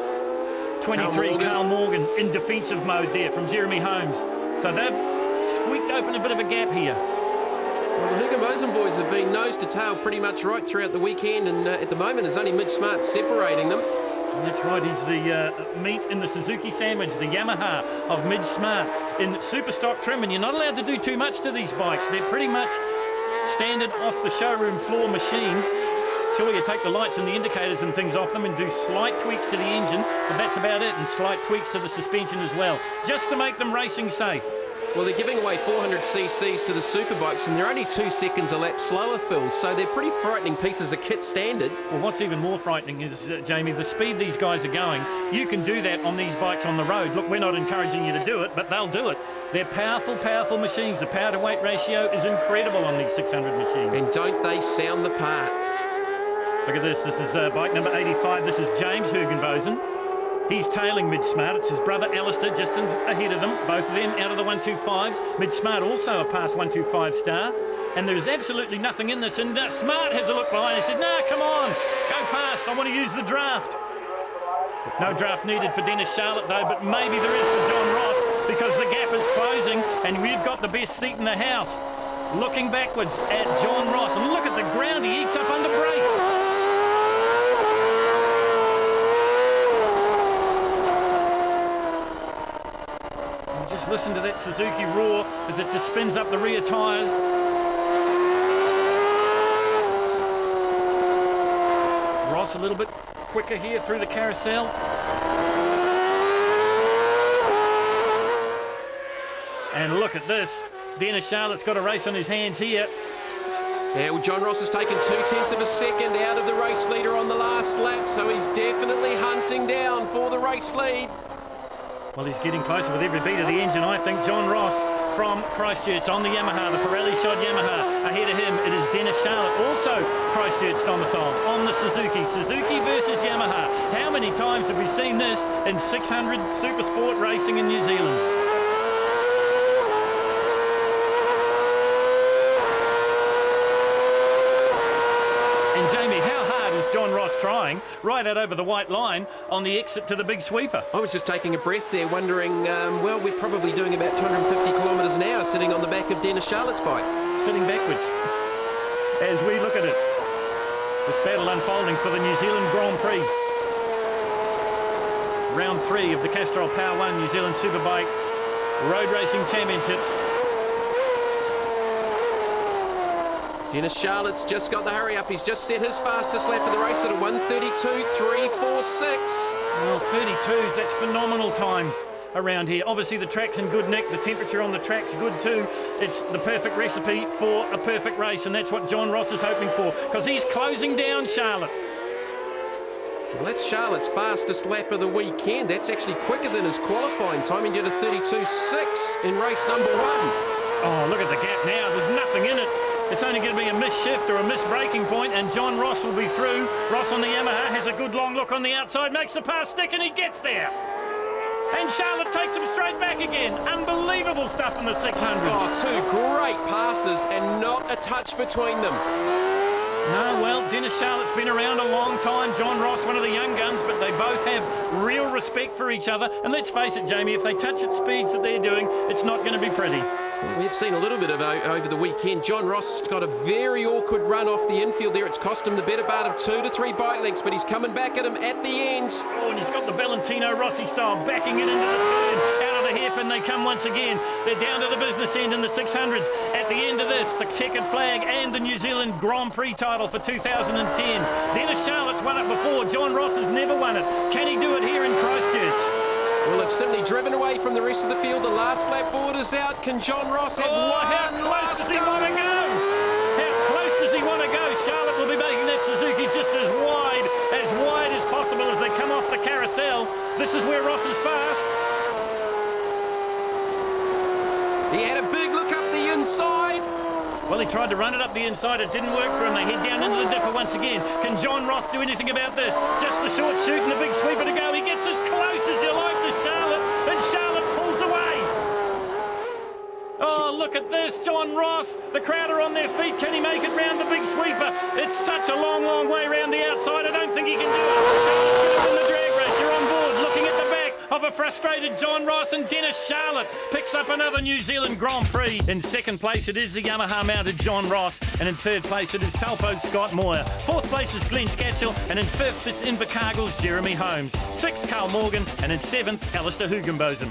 23, Carl Morgan in defensive mode there from Jeremy Holmes. So they've squeaked open a bit of a gap here. Well, the Hugenbosen boys have been nose to tail pretty much right throughout the weekend, and at the moment there's only Midge Smart separating them. And that's right, he's the meat in the Suzuki sandwich, the Yamaha of Midge Smart in super stock trim, and you're not allowed to do too much to these bikes. They're pretty much standard off the showroom floor machines. Sure, you take the lights and the indicators and things off them and do slight tweaks to the engine, but that's about it, and slight tweaks to the suspension as well, just to make them racing safe. Well, they're giving away 400 cc's to the Superbikes, and they're only 2 seconds a lap slower, Phil, so they're pretty frightening pieces of kit standard. Well, what's even more frightening is, Jamie, the speed these guys are going. You can do that on these bikes on the road. Look, we're not encouraging you to do it, but they'll do it. They're powerful, powerful machines. The power-to-weight ratio is incredible on these 600 machines. And don't they sound the part? Look at this. This is bike number 85. This is James Hugenbosen. He's tailing Midge Smart. It's his brother Alistair just ahead of them. Both of them out of the 125s. Midge Smart also a past 125 star. And there's absolutely nothing in this. And Smart has a look behind. He said, "Nah, come on, go past. I want to use the draft." No draft needed for Dennis Charlotte though, but maybe there is for John Ross, because the gap is closing and we've got the best seat in the house. looking backwards at John Ross. And look at the ground he eats up under brakes. And just listen to that Suzuki roar as it just spins up the rear tyres. Ross a little bit quicker here through the carousel. And look at this. Dennis Charlotte's got a race on his hands here. Yeah, well, John Ross has taken 0.2 of a second out of the race leader on the last lap, so he's definitely hunting down for the race lead. Well, he's getting closer with every beat of the engine, I think. John Ross from Christchurch on the Yamaha, the Pirelli shod Yamaha. Ahead of him, it is Dennis Charlotte, also Christchurch domiciled, on the Suzuki. Suzuki versus Yamaha. How many times have we seen this in 600 Supersport racing in New Zealand? Jamie, how hard is John Ross trying right out over the white line on the exit to the big sweeper? I was just taking a breath there, wondering, well, we're probably doing about 250 kilometres an hour sitting on the back of Dennis Charlotte's bike. Sitting backwards. As we look at it, this battle unfolding for the New Zealand Grand Prix. Round 3 of the Castrol Power 1 New Zealand Superbike Road Racing Championships. Dennis Charlotte's just got the hurry up. He's just set his fastest lap of the race at a 1:32.346. Well, 32s, that's phenomenal time around here. Obviously the track's in good nick, the temperature on the track's good too. It's the perfect recipe for a perfect race, and that's what John Ross is hoping for, because he's closing down Charlotte. Well, that's Charlotte's fastest lap of the weekend. That's actually quicker than his qualifying time. He did a 32.6 in race number 1. Oh, look at the gap now. There's nothing in it. It's only going to be a miss shift or a miss braking point, and John Ross will be through. Ross on the Yamaha has a good long look on the outside, makes the pass stick, and he gets there. And Charlotte takes him straight back again. Unbelievable stuff in the 600s. Oh, 2 great passes and not a touch between them. No, well, Dennis Charlotte's been around a long time. John Ross, one of the young guns, but they both have real respect for each other. And let's face it, Jamie, if they touch at speeds that they're doing, it's not going to be pretty. We've seen a little bit of over the weekend. John Ross has got a very awkward run off the infield there. It's cost him the better part of 2 to 3 bike lengths, but he's coming back at him at the end. Oh, and he's got the Valentino Rossi style, backing it into the turn. Out of the hairpin they come once again. They're down to the business end in the 600s. At the end of this, the checkered flag and the New Zealand Grand Prix title for 2010. Dennis Charlotte's won it before. John Ross has never won it. Can he do it here in Christchurch? Well, they've simply driven away from the rest of the field. The last lap borders out. Can John Ross have one how close does he want to go? How close does he want to go? Charlotte will be making that Suzuki just as wide as possible as they come off the carousel. This is where Ross is fast. He had a big look up the inside. Well, he tried to run it up the inside. It didn't work for him. They head down into the dipper once again. Can John Ross do anything about this? Just the short shoot and the big sweeper to go. He gets as close as you like to Charlotte, and Charlotte pulls away. Oh, look at this. John Ross. The crowd are on their feet. Can he make it round the big sweeper? It's such a long, long way round the outside. I don't think he can do it. Charlotte's going to win the drag race. You're on board. Looking at the back of a frustrated John Ross, and Dennis Charlotte picks up another New Zealand Grand Prix. In second place, it is the Yamaha-mounted John Ross, and in third place, it is Taupo's Scott Moyer. Fourth place is Glenn Scatchell, and in fifth, it's Invercargill's Jeremy Holmes. Sixth, Carl Morgan, and in seventh, Alistair Hugenbosen.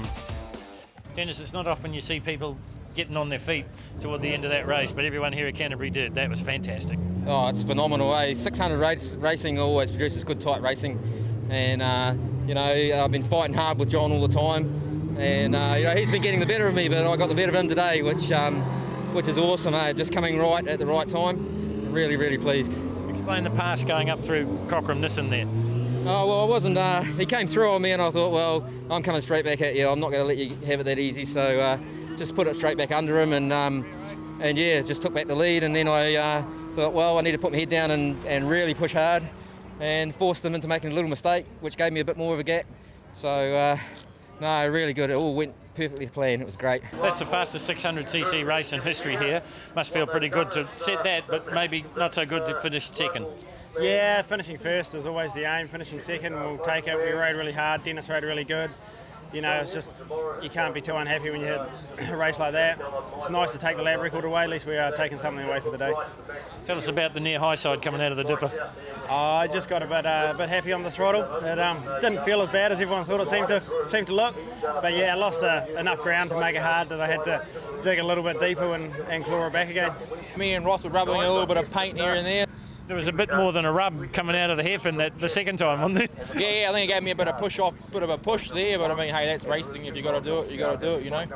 Dennis, it's not often you see people getting on their feet toward the end of that race, but everyone here at Canterbury did. That was fantastic. Oh, it's phenomenal, eh? 600 racing always produces good, tight racing. And, you know, I've been fighting hard with John all the time. And, you know, he's been getting the better of me, but I got the better of him today, which is awesome, eh? Just coming right at the right time. Really, really pleased. Explain the pass going up through Cochrane Nissan there. Oh, well, I wasn't. He came through on me, and I thought, well, I'm coming straight back at you. I'm not going to let you have it that easy. So just put it straight back under him, and yeah, just took back the lead. And then I thought, well, I need to put my head down and really push hard, and forced him into making a little mistake, which gave me a bit more of a gap. So, no, really good. It all went perfectly planned. It was great. That's the fastest 600cc race in history here. Must feel pretty good to set that, but maybe not so good to finish second. Yeah, finishing first is always the aim. Finishing second, we'll take it. We rode really hard. Dennis rode really good. you know, it's just, you can't be too unhappy when you hit a race like that. It's nice to take the lap record away. At least we are taking something away for the day. Tell us about the near high side coming out of the dipper. I just got a bit happy on the throttle. It didn't feel as bad as everyone thought it seemed to look. But yeah, I lost enough ground to make it hard that I had to dig a little bit deeper and claw it back again. Me and Ross were rubbing a little bit of paint here and there. There was a bit more than a rub coming out of the hairpin the second time, wasn't there? Yeah, I think it gave me a bit of a push there. But I mean, hey, that's racing. If you got to do it, you got to do it, you know.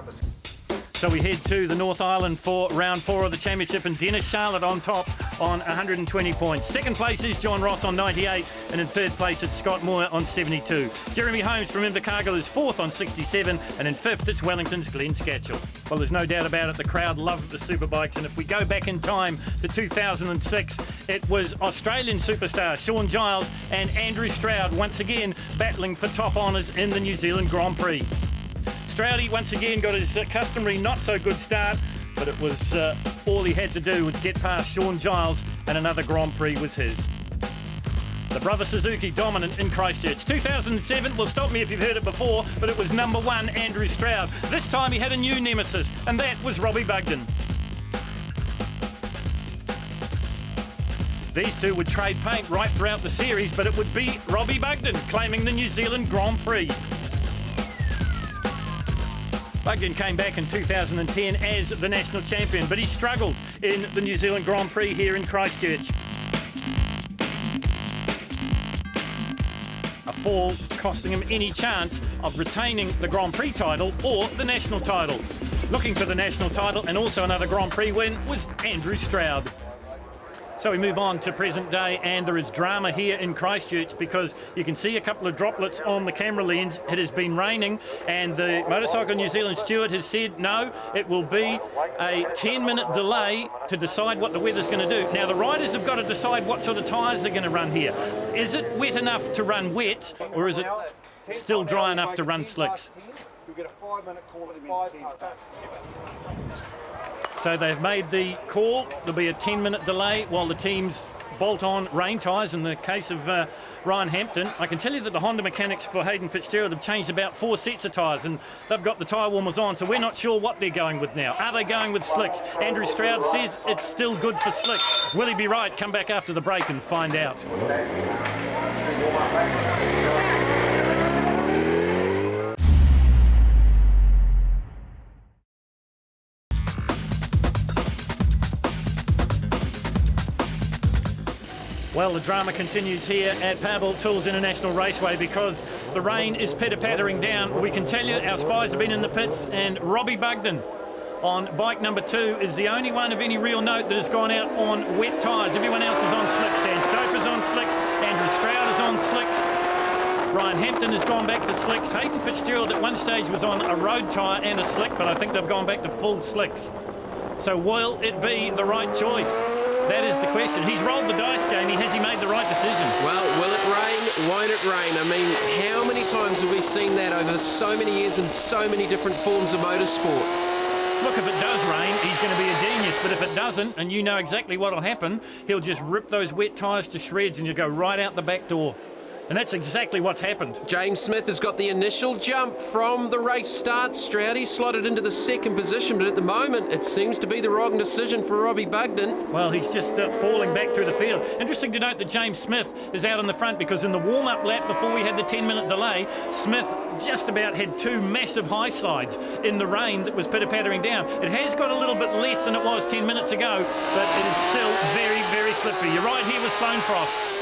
So we head to the North Island for round 4 of the championship, and Dennis Charlotte on top on 120 points. Second place is John Ross on 98, and in third place it's Scott Moore on 72. Jeremy Holmes from Invercargill is fourth on 67, and in fifth it's Wellington's Glenn Scatchell. Well, there's no doubt about it, the crowd loved the Superbikes, and if we go back in time to 2006, it was Australian superstars Sean Giles and Andrew Stroud once again battling for top honours in the New Zealand Grand Prix. Stroudy once again got his customary not-so-good start, but it was all he had to do was get past Sean Giles, and another Grand Prix was his. The brother Suzuki dominant in Christchurch. 2007, well, stop me if you've heard it before, but it was number 1 Andrew Stroud. This time he had a new nemesis, and that was Robbie Bugden. These two would trade paint right throughout the series, but it would be Robbie Bugden claiming the New Zealand Grand Prix. Bugden came back in 2010 as the national champion, but he struggled in the New Zealand Grand Prix here in Christchurch. A fall costing him any chance of retaining the Grand Prix title or the national title. Looking for the national title and also another Grand Prix win was Andrew Stroud. So we move on to present day, and there is drama here in Christchurch because you can see a couple of droplets on the camera lens. It has been raining, and the Motorcycle New Zealand steward has said no, it will be a 10-minute delay to decide what the weather's going to do. Now the riders have got to decide what sort of tyres they're going to run here. Is it wet enough to run wet, or is it still dry enough to run slicks? You'll get a 5-minute call at 5 So they've made the call. There'll be a 10-minute delay while the teams bolt on rain tyres. In the case of Ryan Hampton, I can tell you that the Honda mechanics for Hayden Fitzgerald have changed about 4 sets of tyres, and they've got the tyre warmers on, so we're not sure what they're going with now. Are they going with slicks? Andrew Stroud says it's still good for slicks. Will he be right? Come back after the break and find out. Well, the drama continues here at Powerbolt Tools International Raceway because the rain is pitter-pattering down. We can tell you our spies have been in the pits, and Robbie Bugden on bike number 2 is the only one of any real note that has gone out on wet tyres. Everyone else is on slicks. Dan Stouffer's on slicks. Andrew Stroud is on slicks. Ryan Hampton has gone back to slicks. Hayden Fitzgerald at one stage was on a road tyre and a slick, but I think they've gone back to full slicks. So will it be the right choice? That is the question. He's rolled the dice, Jamie. Has he made the right decision? Well, will it rain? Won't it rain? I mean, how many times have we seen that over so many years in so many different forms of motorsport? Look, if it does rain, he's going to be a genius. But if it doesn't, and you know exactly what will happen, he'll just rip those wet tyres to shreds and you'll go right out the back door. And that's exactly what's happened. James Smith has got the initial jump from the race start. Stroudy slotted into the second position, but at the moment it seems to be the wrong decision for Robbie Bugden. Well, he's just falling back through the field. Interesting to note that James Smith is out in the front because in the warm-up lap before we had the 10-minute delay, Smith just about had 2 massive high slides in the rain that was pitter-pattering down. It has got a little bit less than it was 10 minutes ago, but it is still very, very slippery. You're right here with Sloane Frost.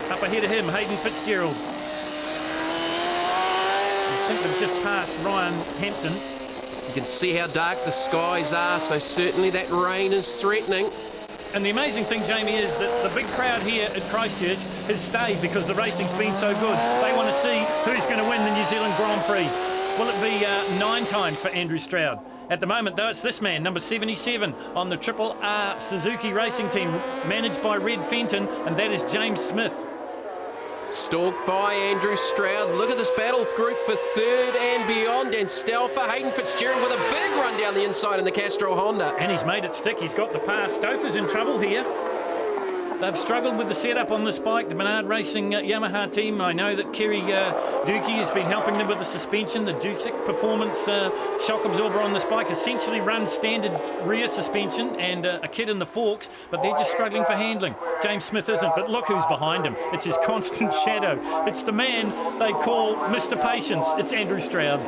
Up ahead of him, Hayden Fitzgerald. I think they've just passed Ryan Hampton. You can see how dark the skies are, so certainly that rain is threatening. And the amazing thing, Jamie, is that the big crowd here at Christchurch has stayed because the racing's been so good. They want to see who's going to win the New Zealand Grand Prix. Will it be 9 times for Andrew Stroud? At the moment, though, it's this man, number 77, on the Triple R Suzuki racing team, managed by Red Fenton, and that is James Smith. Stalked by Andrew Stroud. Look at this battle group for third and beyond. And Stauffer, Hayden Fitzgerald with a big run down the inside in the Castrol Honda. And he's made it stick. He's got the pass. Stouffer's in trouble here. They've struggled with the setup on this bike, the Menard Racing Yamaha team. I know that Kerry Dookie has been helping them with the suspension. The Dukesic Performance shock absorber on this bike essentially runs standard rear suspension and a kit in the forks, but they're just struggling for handling. James Smith isn't, but look who's behind him. It's his constant shadow. It's the man they call Mr. Patience. It's Andrew Stroud.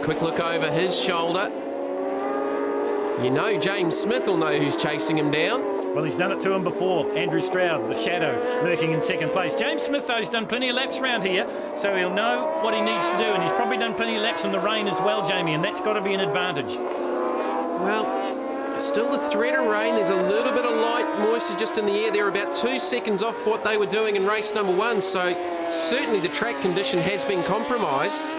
Quick look over his shoulder. You know James Smith will know who's chasing him down. Well, he's done it to him before. Andrew Stroud, the shadow, lurking in second place. James Smith, though, has done plenty of laps around here, so he'll know what he needs to do, and he's probably done plenty of laps in the rain as well, Jamie, and that's got to be an advantage. Well, still the threat of rain. There's a little bit of light moisture just in the air. They're about 2 seconds off what they were doing in race number 1, so certainly the track condition has been compromised.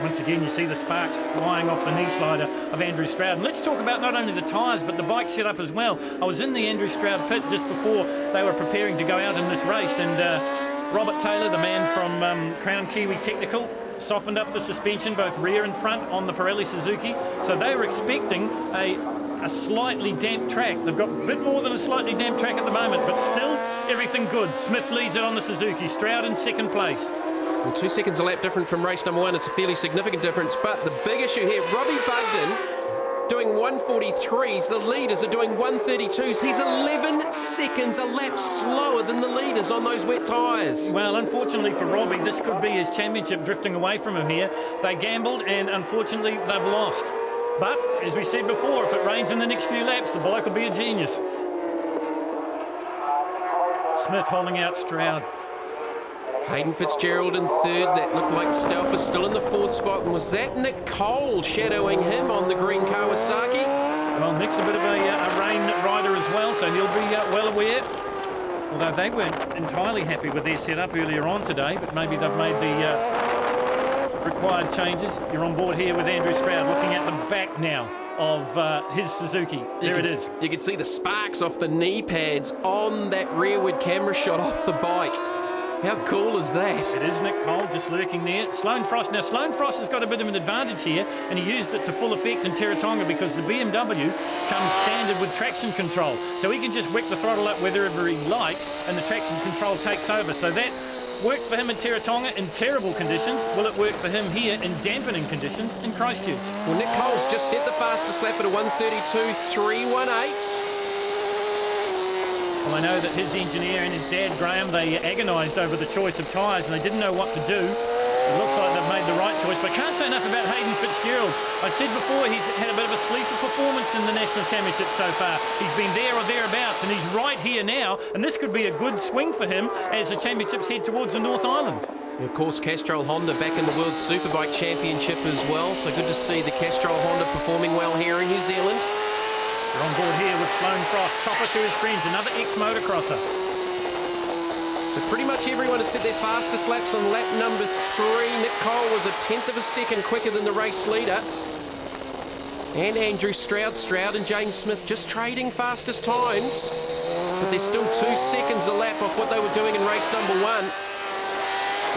Once again, you see the sparks flying off the knee slider of Andrew Stroud. And let's talk about not only the tyres, but the bike setup as well. I was in the Andrew Stroud pit just before they were preparing to go out in this race, and Robert Taylor, the man from Crown Kiwi Technical, softened up the suspension, both rear and front, on the Pirelli Suzuki. So they were expecting a slightly damp track. They've got a bit more than a slightly damp track at the moment, but still everything good. Smith leads it on the Suzuki. Stroud in second place. Well, 2 seconds a lap different from race number 1. It's a fairly significant difference. But the big issue here, Robbie Bugden doing 143s. The leaders are doing 132s. He's 11 seconds a lap slower than the leaders on those wet tyres. Well, unfortunately for Robbie, this could be his championship drifting away from him here. They gambled, and unfortunately, they've lost. But, as we said before, if it rains in the next few laps, the bloke will be a genius. Smith holding out Stroud. Hayden Fitzgerald in third. That looked like Stelfer still in the 4th spot. And was that Nick Cole shadowing him on the green Kawasaki? Well, Nick's a bit of a rain rider as well, so he'll be well aware. Although they weren't entirely happy with their setup earlier on today, but maybe they've made the required changes. You're on board here with Andrew Stroud, looking at the back now of his Suzuki. There it is. You can see the sparks off the knee pads on that rearward camera shot off the bike. How cool is that? It is Nick Cole just lurking there. Sloane Frost. Now, Sloane Frost has got a bit of an advantage here, and he used it to full effect in Teretonga because the BMW comes standard with traction control. So he can just whip the throttle up wherever he likes, and the traction control takes over. So that worked for him in Teretonga in terrible conditions. Will it work for him here in dampening conditions in Christchurch? Well, Nick Cole's just set the fastest lap at a 132.318. Well, I know that his engineer and his dad, Graham, they agonised over the choice of tyres and they didn't know what to do. It looks like they've made the right choice, but can't say enough about Hayden Fitzgerald. I said before, he's had a bit of a sleeper performance in the National Championship so far. He's been there or thereabouts, and he's right here now, and this could be a good swing for him as the championships head towards the North Island. And of course, Castrol Honda back in the World Superbike Championship as well, so good to see the Castrol Honda performing well here in New Zealand. We're on board here with Sloane Frost, chopper to his friends, another ex-motocrosser. So pretty much everyone has set their fastest laps on lap number 3. Nick Cole was 1/10 of a second quicker than the race leader. And Andrew Stroud and James Smith just trading fastest times. But they're still 2 seconds a lap off what they were doing in race number 1.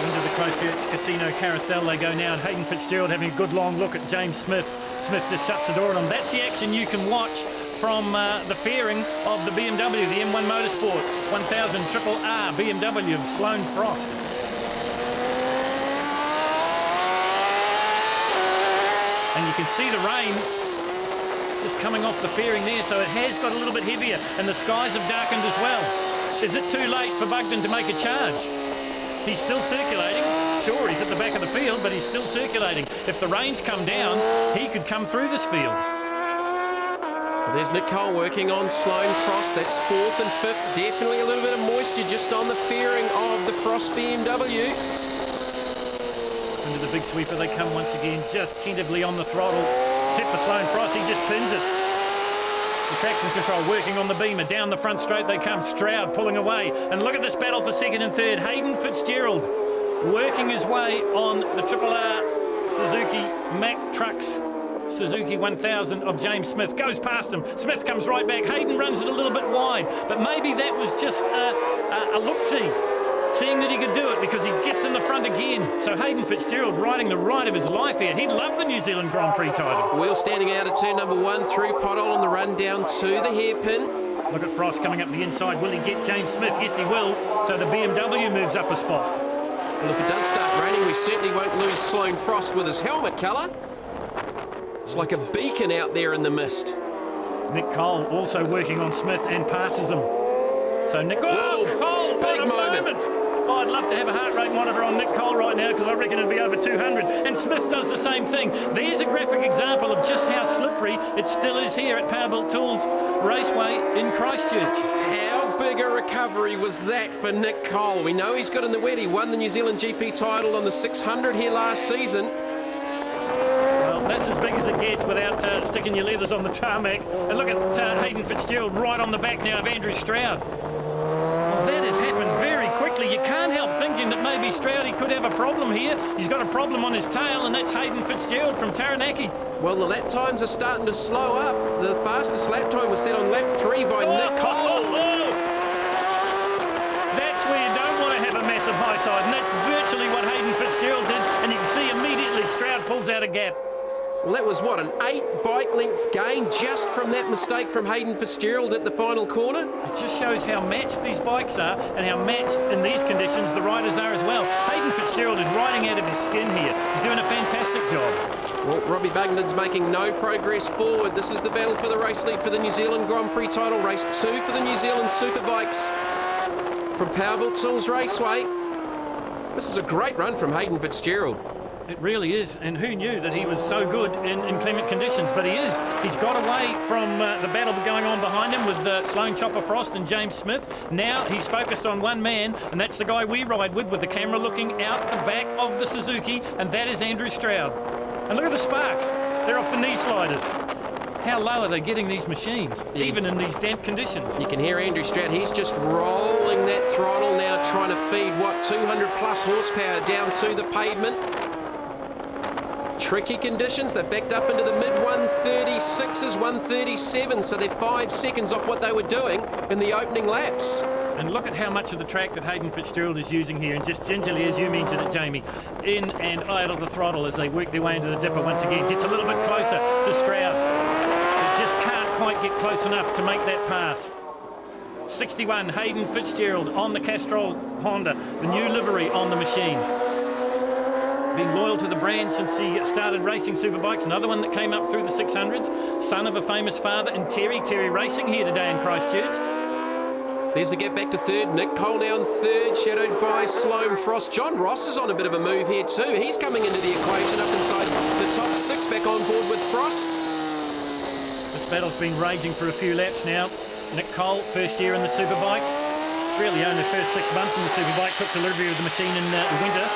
Into the Christchurch Casino Carousel they go now, and Hayden Fitzgerald having a good long look at James Smith. Smith just shuts the door on him. That's the action you can watch from the fairing of the BMW, the M1 Motorsport 1000 RRR BMW of Sloane Frost. And you can see the rain just coming off the fairing there, so it has got a little bit heavier, and the skies have darkened as well. Is it too late for Bugden to make a charge? He's still circulating. Sure, he's at the back of the field, but he's still circulating. If the rains come down, he could come through this field. So there's Nick Cole working on Sloane Frost. That's 4th and 5th. Definitely a little bit of moisture just on the fairing of the Frost BMW. Into the big sweeper they come once again, just tentatively on the throttle. Except for Sloane Frost, he just pins it. The traction control working on the beamer. Down the front straight they come. Stroud pulling away. And look at this battle for second and third. Hayden Fitzgerald working his way on the RRR Suzuki Mack Trucks Suzuki 1000 of James Smith. Goes past him. Smith comes right back. Hayden runs it a little bit wide. But maybe that was just a look-see. Seeing that he could do it because he gets in the front again. So Hayden Fitzgerald riding the ride of his life here. He'd love the New Zealand Grand Prix title. Wheel standing out at turn number 1 through pothole on the run down to the hairpin. Look at Frost coming up the inside. Will he get James Smith? Yes, he will. So the BMW moves up a spot. Well, if it does start raining, we certainly won't lose Sloane Frost with his helmet colour. It's like a beacon out there in the mist. Nick Cole also working on Smith and passes him. So Nick Cole, big moment. Oh, I'd love to have a heart rate monitor on Nick Cole right now because I reckon it'd be over 200. And Smith does the same thing. There's a graphic example of just how slippery it still is here at Powerbuilt Tools Raceway in Christchurch. How big a recovery was that for Nick Cole? We know he's good in the wet. He won the New Zealand GP title on the 600 here last season. Well, that's as big as it gets without sticking your leathers on the tarmac. And look at Hayden Fitzgerald right on the back now of Andrew Stroud. Well, that has happened very quickly. You can't help thinking that maybe Stroudy could have a problem here. He's got a problem on his tail, and that's Hayden Fitzgerald from Taranaki. Well, the lap times are starting to slow up. The fastest lap time was set on lap 3 by Nick Cole. That's where you don't want to have a massive high side, and that's virtually what Hayden Fitzgerald did, and you can see immediately Stroud pulls out a gap. Well, that was, what, an 8 bike length gain just from that mistake from Hayden Fitzgerald at the final corner? It just shows how matched these bikes are and how matched in these conditions the riders are as well. Hayden Fitzgerald is riding out of his skin here. He's doing a fantastic job. Well, Robbie Bugden's making no progress forward. This is the battle for the race lead for the New Zealand Grand Prix title. Race 2 for the New Zealand Superbikes from Powerbuilt Tools Raceway. This is a great run from Hayden Fitzgerald. It really is, and who knew that he was so good in inclement conditions, but he is. He's got away from the battle going on behind him with Sloane Chopper Frost and James Smith. Now he's focused on one man, and that's the guy we ride with the camera looking out the back of the Suzuki, and that is Andrew Stroud. And look at the sparks. They're off the knee sliders. How low are they getting these machines, even in these damp conditions? You can hear Andrew Stroud. He's just rolling that throttle now, trying to feed, 200 plus horsepower down to the pavement. Tricky conditions. They're backed up into the mid-136s, 137, so they're 5 seconds off what they were doing in the opening laps. And look at how much of the track that Hayden Fitzgerald is using here, and just gingerly, as you mentioned it, Jamie, in and out of the throttle as they work their way into the dipper once again. Gets a little bit closer to Stroud. They just can't quite get close enough to make that pass. 61, Hayden Fitzgerald on the Castrol Honda, the new livery on the machine. Been loyal to the brand since he started racing superbikes. Another one that came up through the 600s. Son of a famous father and Terry Racing here today in Christchurch. There's the get back to third. Nick Cole now in third, shadowed by Sloane Frost. John Ross is on a bit of a move here too. He's coming into the equation up inside the top 6, back on board with Frost. This battle's been raging for a few laps now. Nick Cole, first year in the superbikes. Really only the first 6 months in the superbike. Took delivery of the machine in the winter.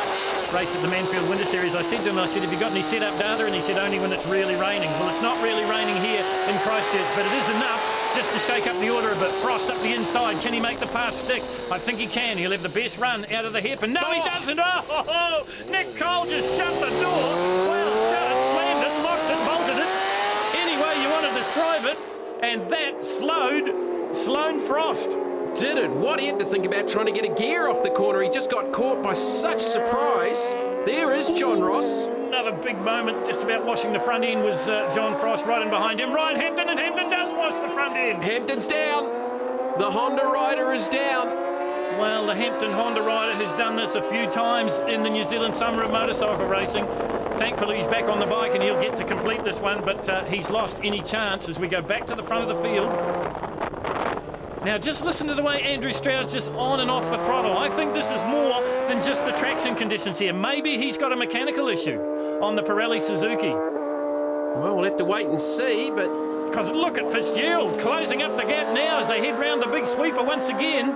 Race at the Manfield Winter Series. I said to him, have you got any setup data? And he said, only when it's really raining. Well, it's not really raining here in Christchurch, but it is enough just to shake up the order a bit. Frost up the inside. Can he make the pass stick? I think he can. He'll have the best run out of the hairpin. No, he doesn't. Oh, Nick Cole just shut the door. Well, shut it, slammed it, locked it, bolted it. Any way you want to describe it. And that slowed Sloane Frost. Did it? What he had to think about trying to get a gear off the corner. He just got caught by such surprise. There is John Ross. Another big moment, just about washing the front end, was John Frost right in behind him. Ryan Hampton, and Hampton does wash the front end. Hampton's down. The Honda rider is down. Well, the Hampton Honda rider has done this a few times in the New Zealand Summer of Motorcycle Racing. Thankfully, he's back on the bike and he'll get to complete this one, but he's lost any chance as we go back to the front of the field. Now, just listen to the way Andrew Stroud's just on and off the throttle. I think this is more than just the traction conditions here. Maybe he's got a mechanical issue on the Pirelli Suzuki. Well, we'll have to wait and see, but... Because look at Fitzgerald closing up the gap now as they head round the big sweeper once again.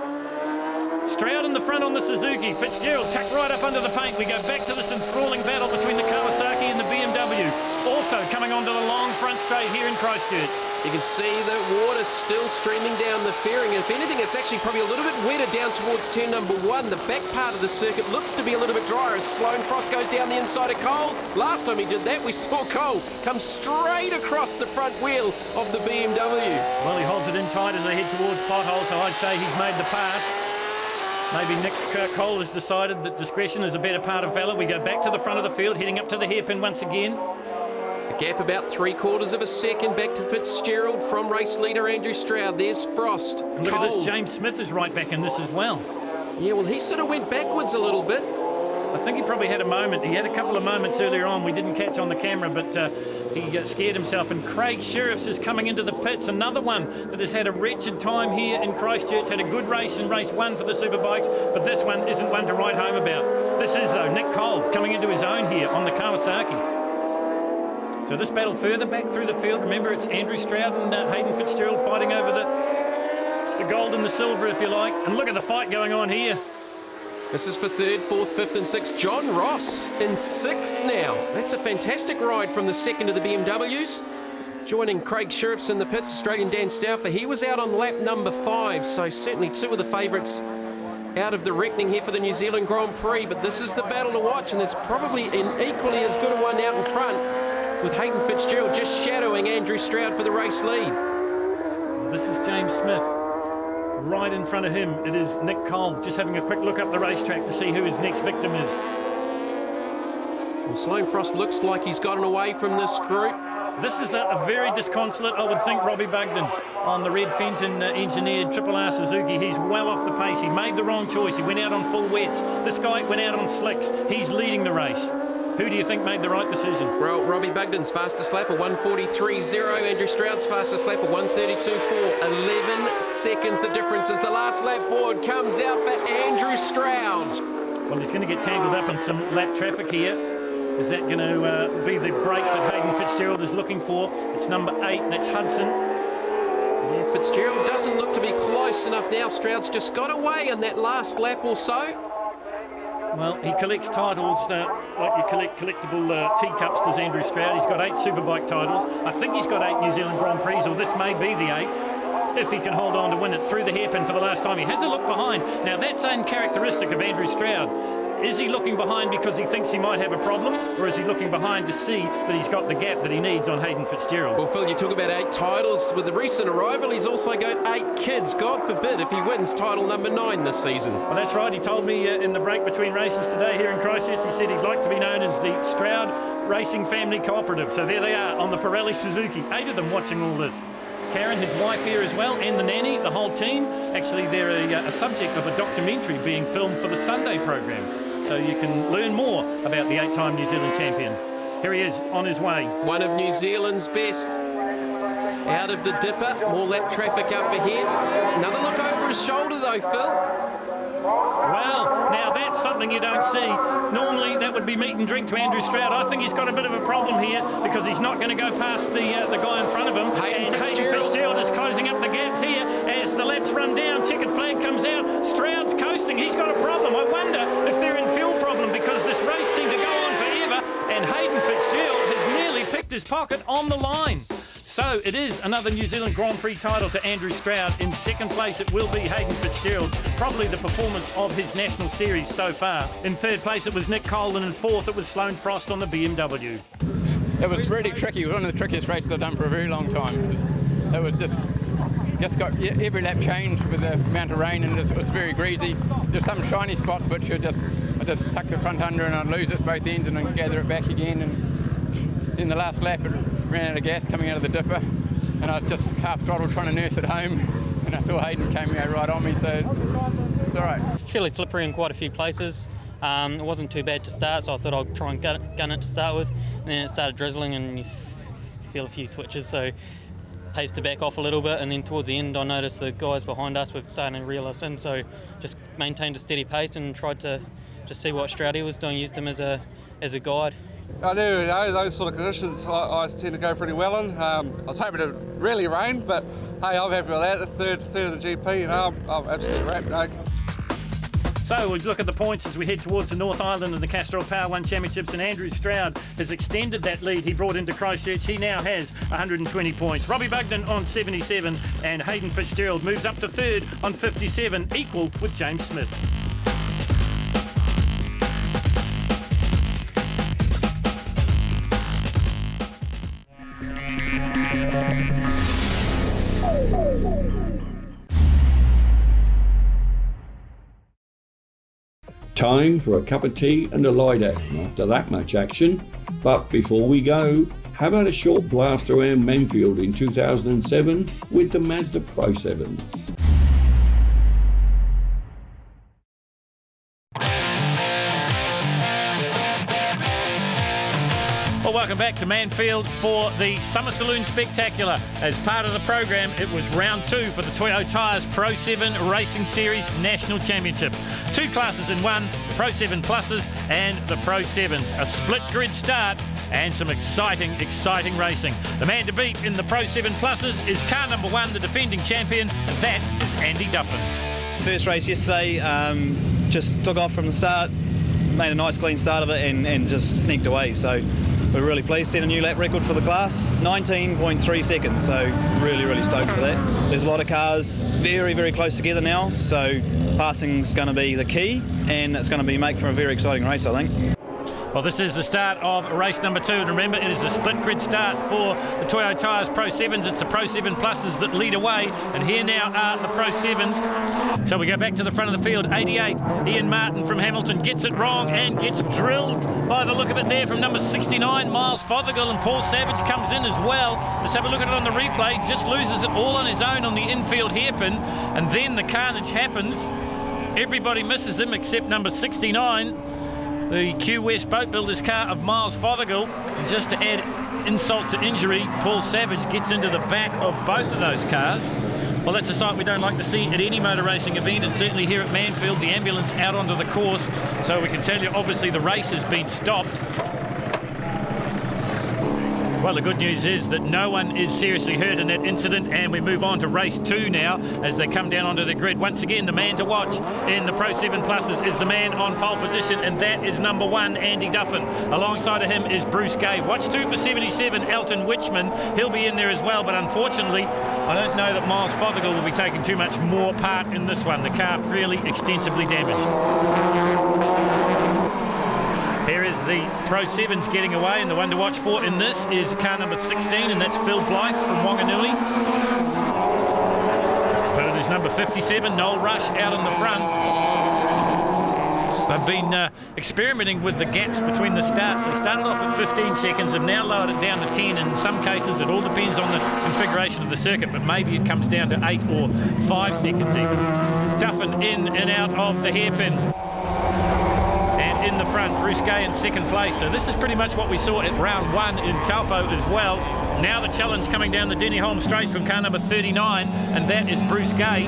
Stroud in the front on the Suzuki. Fitzgerald tucked right up under the paint. We go back to this enthralling battle between the Kawasaki and the BMW. Also coming onto the long front straight here in Christchurch. You can see the water still streaming down the fairing. If anything, it's actually probably a little bit wetter down towards turn number 1. The back part of the circuit looks to be a little bit drier as Sloane Frost goes down the inside of Cole. Last time he did that, we saw Cole come straight across the front wheel of the BMW. Well, he holds it in tight as they head towards potholes, so I'd say he's made the pass. Maybe Nick Cole has decided that discretion is a better part of valour. We go back to the front of the field, heading up to the hairpin once again. The Gap about 3/4 of a second back to Fitzgerald from race leader Andrew Stroud. There's Frost. And look at this, James Smith is right back in this as well. Yeah, well, he sort of went backwards a little bit. I think he probably had a moment. He had a couple of moments earlier on we didn't catch on the camera, but he scared himself. And Craig Sheriffs is coming into the pits, another one that has had a wretched time here in Christchurch. Had a good race in race 1 for the Superbikes, but this one isn't one to write home about. This is, though, Nick Cole coming into his own here on the Kawasaki. So this battle further back through the field. Remember, it's Andrew Stroud and Hayden Fitzgerald fighting over the gold and the silver, if you like. And look at the fight going on here. This is for 3rd, 4th, 5th and 6th. John Ross in 6th now. That's a fantastic ride from the 2nd of the BMWs. Joining Craig Sheriffs in the pits, Australian Dan Stauffer. He was out on lap number 5, so certainly 2 of the favourites out of the reckoning here for the New Zealand Grand Prix. But this is the battle to watch, and there's probably an equally as good a one out in front, with Hayden Fitzgerald just shadowing Andrew Stroud for the race lead. This is James Smith. Right in front of him, it is Nick Cole, just having a quick look up the racetrack to see who his next victim is. Well, Sloane Frost looks like he's gotten away from this group. This is a very disconsolate, I would think, Robbie Bugden on the Red Fenton engineered Triple R Suzuki. He's well off the pace. He made the wrong choice. He went out on full wets. This guy went out on slicks. He's leading the race. Who do you think made the right decision? Well, Robbie Bugden's fastest lap, a 1:43.0. Andrew Stroud's fastest lap, a 1:32.4. 11 seconds the difference as the last lap board comes out for Andrew Stroud. Well, he's going to get tangled up in some lap traffic here. Is that going to be the break that Hayden Fitzgerald is looking for? It's number 8, and that's Hudson. Yeah, Fitzgerald doesn't look to be close enough now. Stroud's just got away in that last lap or so. Well, he collects titles like you collect collectible teacups, does Andrew Stroud. He's got 8 Superbike titles. I think he's got 8 New Zealand Grand Prix, or this may be the 8th, if he can hold on to win it through the hairpin for the last time. He has a look behind. Now, that's uncharacteristic of Andrew Stroud. Is he looking behind because he thinks he might have a problem, or is he looking behind to see that he's got the gap that he needs on Hayden Fitzgerald? Well, Phil, you talk about 8 titles. With the recent arrival, he's also got 8 kids. God forbid if he wins title number 9 this season. Well, that's right. He told me in the break between races today here in Christchurch, he said he'd like to be known as the Stroud Racing Family Cooperative. So there they are on the Pirelli Suzuki. 8 of them watching all this. Karen, his wife here as well, and the nanny, the whole team. Actually, they're a subject of a documentary being filmed for the Sunday program. So you can learn more about the 8-time New Zealand champion. Here he is on his way. One of New Zealand's best. Out of the dipper, more lap traffic up ahead. Another look over his shoulder though, Phil. Well, now that's something you don't see. Normally that would be meat and drink to Andrew Stroud. I think he's got a bit of a problem here because he's not going to go past the guy in front of him. Hayden Hayden Fitzgerald is closing up the gap here as the laps run down. Checkered flag comes out. Stroud's coasting. He's got a problem. I wonder if they're in fuel problem because this race seemed to go on forever and Hayden Fitzgerald has nearly picked his pocket on the line. So it is another New Zealand Grand Prix title to Andrew Stroud. In 2nd place it will be Hayden Fitzgerald, probably the performance of his national series so far. In 3rd place it was Nick Cole, and in 4th it was Sloane Frost on the BMW. It was really tricky. It was one of the trickiest races I've done for a very long time. It was just got every lap changed with the amount of rain, and it was very greasy. There's some shiny spots which I just tuck the front under and I'd lose it both ends and then gather it back again. And in the last lap it ran out of gas coming out of the dipper, and I was just half throttle trying to nurse it home, and I saw Hayden came right on me, so it's all right. Fairly slippery in quite a few places. It wasn't too bad to start, so I thought I'd try and gun it to start with, and then it started drizzling and you feel a few twitches, so pays to back off a little bit, and then towards the end I noticed the guys behind us were starting to reel us in, so just maintained a steady pace and tried to just see what Stroudy was doing, used him as a guide. I do, those sort of conditions I tend to go pretty well in. I was hoping it would really rain, but hey, I'm happy with that. The third of the GP, I'm absolutely wrapped. So we look at the points as we head towards the North Island and the Castrol Power 1 Championships, and Andrew Stroud has extended that lead he brought into Christchurch. He now has 120 points. Robbie Bugden on 77, and Hayden Fitzgerald moves up to 3rd on 57, equal with James Smith. Time for a cup of tea and a lie down after that much action. But before we go, How about a short blast around Manfield in 2007 with the Mazda Pro 7s? Well, welcome back to Manfield for the Summer Saloon Spectacular. As part of the program, it was round 2 for the Toyo Tyres Pro 7 Racing Series National Championship. 2 classes in one, the Pro 7 Pluses and the Pro 7s. A split grid start and some exciting racing. The man to beat in the Pro 7 Pluses is car number 1, the defending champion, and that is Andy Duffin. First race yesterday, just took off from the start, made a nice clean start of it and just sneaked away. So we're really pleased, set a new lap record for the class, 19.3 seconds, so really stoked for that. There's a lot of cars very close together now, so passing's going to be the key, and it's going to make for a very exciting race, I think. Well, this is the start of race number 2, and remember, it is a split grid start for the Toyo Tyres Pro 7s. It's the Pro 7 Pluses that lead away, and here now are the Pro 7s. So we go back to the front of the field. 88, Ian Martin from Hamilton gets it wrong and gets drilled by the look of it there from number 69, Miles Fothergill, and Paul Savage comes in as well. Let's have a look at it on the replay. Just loses it all on his own on the infield hairpin, and then the carnage happens. Everybody misses him except number 69. The Q West Boat Builders car of Miles Fothergill. And just to add insult to injury, Paul Savage gets into the back of both of those cars. Well, that's a sight we don't like to see at any motor racing event, and certainly here at Manfield, the ambulance out onto the course. So we can tell you, obviously, the race has been stopped. Well, the good news is that no one is seriously hurt in that incident, and we move on to race 2 now as they come down onto the grid. Once again, the man to watch in the Pro 7 Pluses is the man on pole position, and that is number 1, Andy Duffin. Alongside of him is Bruce Gay. Watch 2 for 77, Elton Wichman. He'll be in there as well, but unfortunately, I don't know that Miles Fothergill will be taking too much more part in this one. The car fairly extensively damaged. Here is the Pro 7s getting away, and the one to watch for in this is car number 16, and that's Phil Blythe from Wanganui. But it is number 57, Noel Rush, out in the front. They've been experimenting with the gaps between the starts. They started off at 15 seconds, have now lowered it down to 10, and in some cases it all depends on the configuration of the circuit, but maybe it comes down to 8 or 5 seconds even. Duffin in and out of the hairpin. In the front, Bruce Gay in second place. So this is pretty much what we saw at round 1 in Taupo as well. Now the challenge coming down the Dennyholm straight from car number 39, and that is Bruce Gay.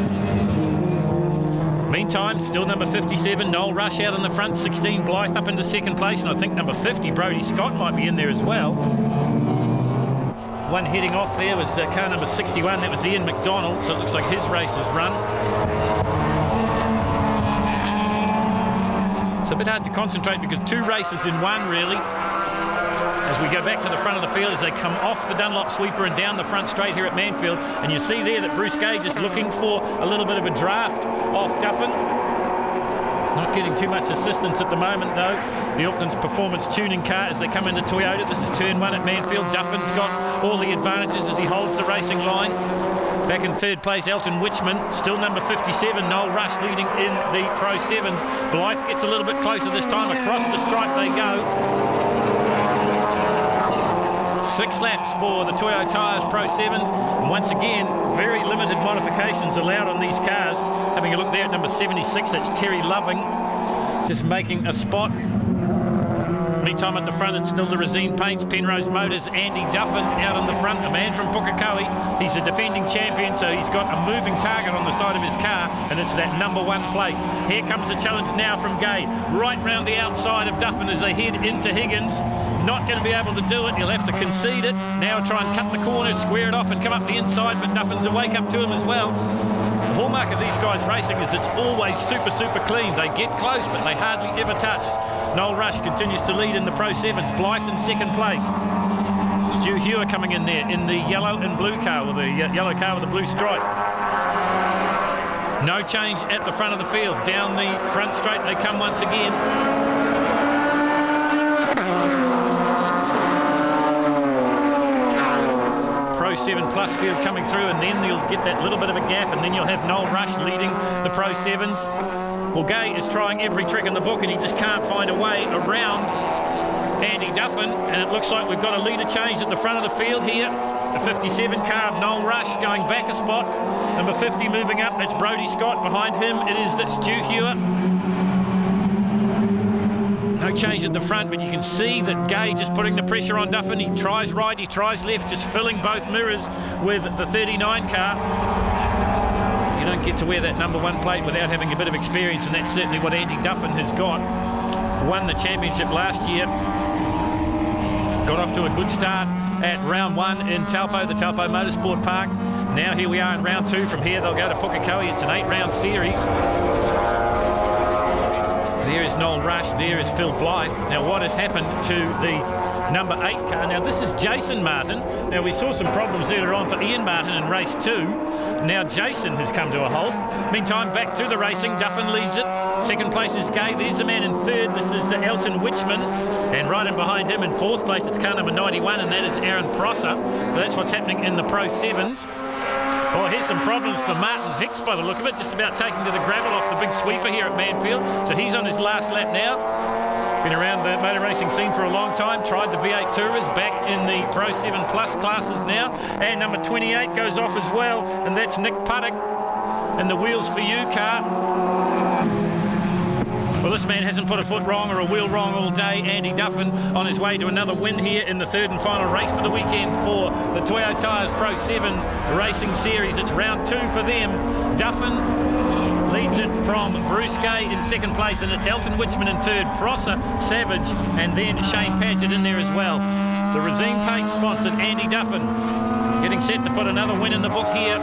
Meantime, still number 57, Noel Rush out in the front, 16, Blythe up into second place, and I think number 50, Brodie Scott, might be in there as well. One heading off there was car number 61, that was Ian McDonald, so it looks like his race is run. It's a bit hard to concentrate because 2 races in one, really. As we go back to the front of the field, as they come off the Dunlop sweeper and down the front straight here at Manfield, and you see there that Bruce Gage is looking for a little bit of a draft off Duffin. Not getting too much assistance at the moment, though. The Auckland's performance tuning car as they come into Toyota. This is turn 1 at Manfield. Duffin's got all the advantages as he holds the racing line. Back in third place, Elton Wichman, still number 57, Noel Rush leading in the Pro 7s. Blythe gets a little bit closer this time. Across the stripe they go. 6 laps for the Toyo Tyres Pro 7s. And once again, very limited modifications allowed on these cars. Having a look there at number 76, that's Terry Loving, just making a spot. Meantime at the front, it's still the Resine Paints, Penrose Motors, Andy Duffin out on the front, a man from Pukekohe. He's a defending champion, so he's got a moving target on the side of his car, and it's that number 1 plate. Here comes the challenge now from Gay, right round the outside of Duffin as they head into Higgins. Not going to be able to do it, he'll have to concede it. Now try and cut the corner, square it off and come up the inside, but Duffin's a wake up to him as well. The hallmark of these guys racing is it's always super clean. They get close, but they hardly ever touch. Noel Rush continues to lead in the Pro 7s. Blythe in second place. Stu Hewer coming in there in the yellow and blue car, or the yellow car with the blue stripe. No change at the front of the field. Down the front straight they come once again. Pro 7 Plus field coming through, and then you'll get that little bit of a gap, and then you'll have Noel Rush leading the Pro 7s. Well, Gay is trying every trick in the book, and he just can't find a way around Andy Duffin, and it looks like we've got a leader change at the front of the field here. The 57 car of Noel Rush going back a spot. Number 50 moving up, that's Brodie Scott. Behind him, it's Stu Hewer. No change at the front, but you can see that Gage is putting the pressure on Duffin. He tries right, he tries left, just filling both mirrors with the 39 car. You don't get to wear that number 1 plate without having a bit of experience, and that's certainly what Andy Duffin has got. Won the championship last year. Got off to a good start at round 1 in Taupo, the Taupo Motorsport Park. Now here we are in round 2. From here they'll go to Pukekohe. It's an 8-round series. There is Noel Rush, there is Phil Blythe. Now what has happened to the number 8 car? Now this is Jason Martin. Now we saw some problems earlier on for Ian Martin in race 2. Now Jason has come to a halt. Meantime, back to the racing. Duffin leads it. Second place is Gay. There's the man in third. This is Elton Witchman. And right in behind him in fourth place, it's car number 91, and that is Aaron Prosser. So that's what's happening in the Pro 7s. Oh, here's some problems for Martin Hicks by the look of it, just about taking to the gravel off the big sweeper here at Manfield. So he's on his last lap now. Been around the motor racing scene for a long time, tried the V8 Tourers, back in the Pro 7 Plus classes now. And number 28 goes off as well, and that's Nick Puttock in the Wheels for You car. Well, this man hasn't put a foot wrong or a wheel wrong all day. Andy Duffin on his way to another win here in the third and final race for the weekend for the Toyo Tyres Pro 7 Racing Series. It's round 2 for them. Duffin leads it from Bruce Gay in second place, and it's Elton Witchman in third, Prosser, Savage, and then Shane Padgett in there as well. The Resine Paint sponsored Andy Duffin getting set to put another win in the book here.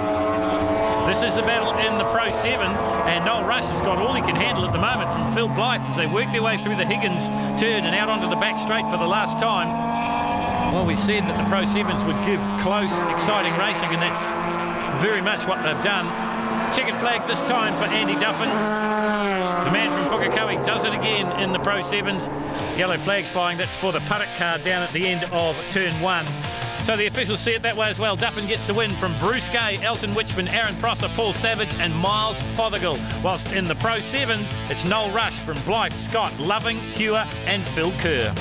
This is the battle in the Pro 7s, and Noel Rush has got all he can handle at the moment from Phil Blythe as they work their way through the Higgins turn and out onto the back straight for the last time. Well, we said that the Pro 7s would give close, exciting racing, and that's very much what they've done. Checkered flag this time for Andy Duffin. The man from Pukekohe does it again in the Pro 7s. Yellow flags flying, that's for the Puttock car down at the end of turn 1. So the officials see it that way as well. Duffin gets the win from Bruce Gay, Elton Witchman, Aaron Prosser, Paul Savage and Miles Fothergill. Whilst in the Pro 7s, it's Noel Rush from Blythe, Scott, Loving, Hewer and Phil Kerr.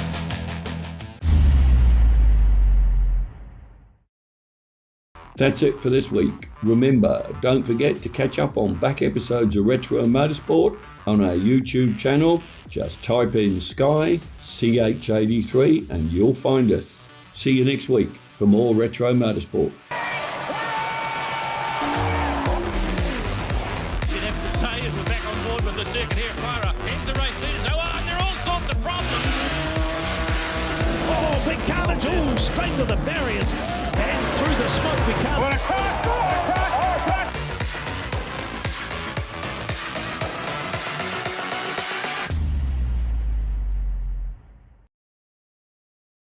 That's it for this week. Remember, don't forget to catch up on back episodes of Retro Motorsport on our YouTube channel. Just type in Sky CH83 and you'll find us. See you next week for more Retro Motorsport. You'd have to say as we're back on board with the circuit here at Myra. Here's the race leaders. Oh, there are all sorts of problems. Oh, big carnage. Oh, straight to the barriers. And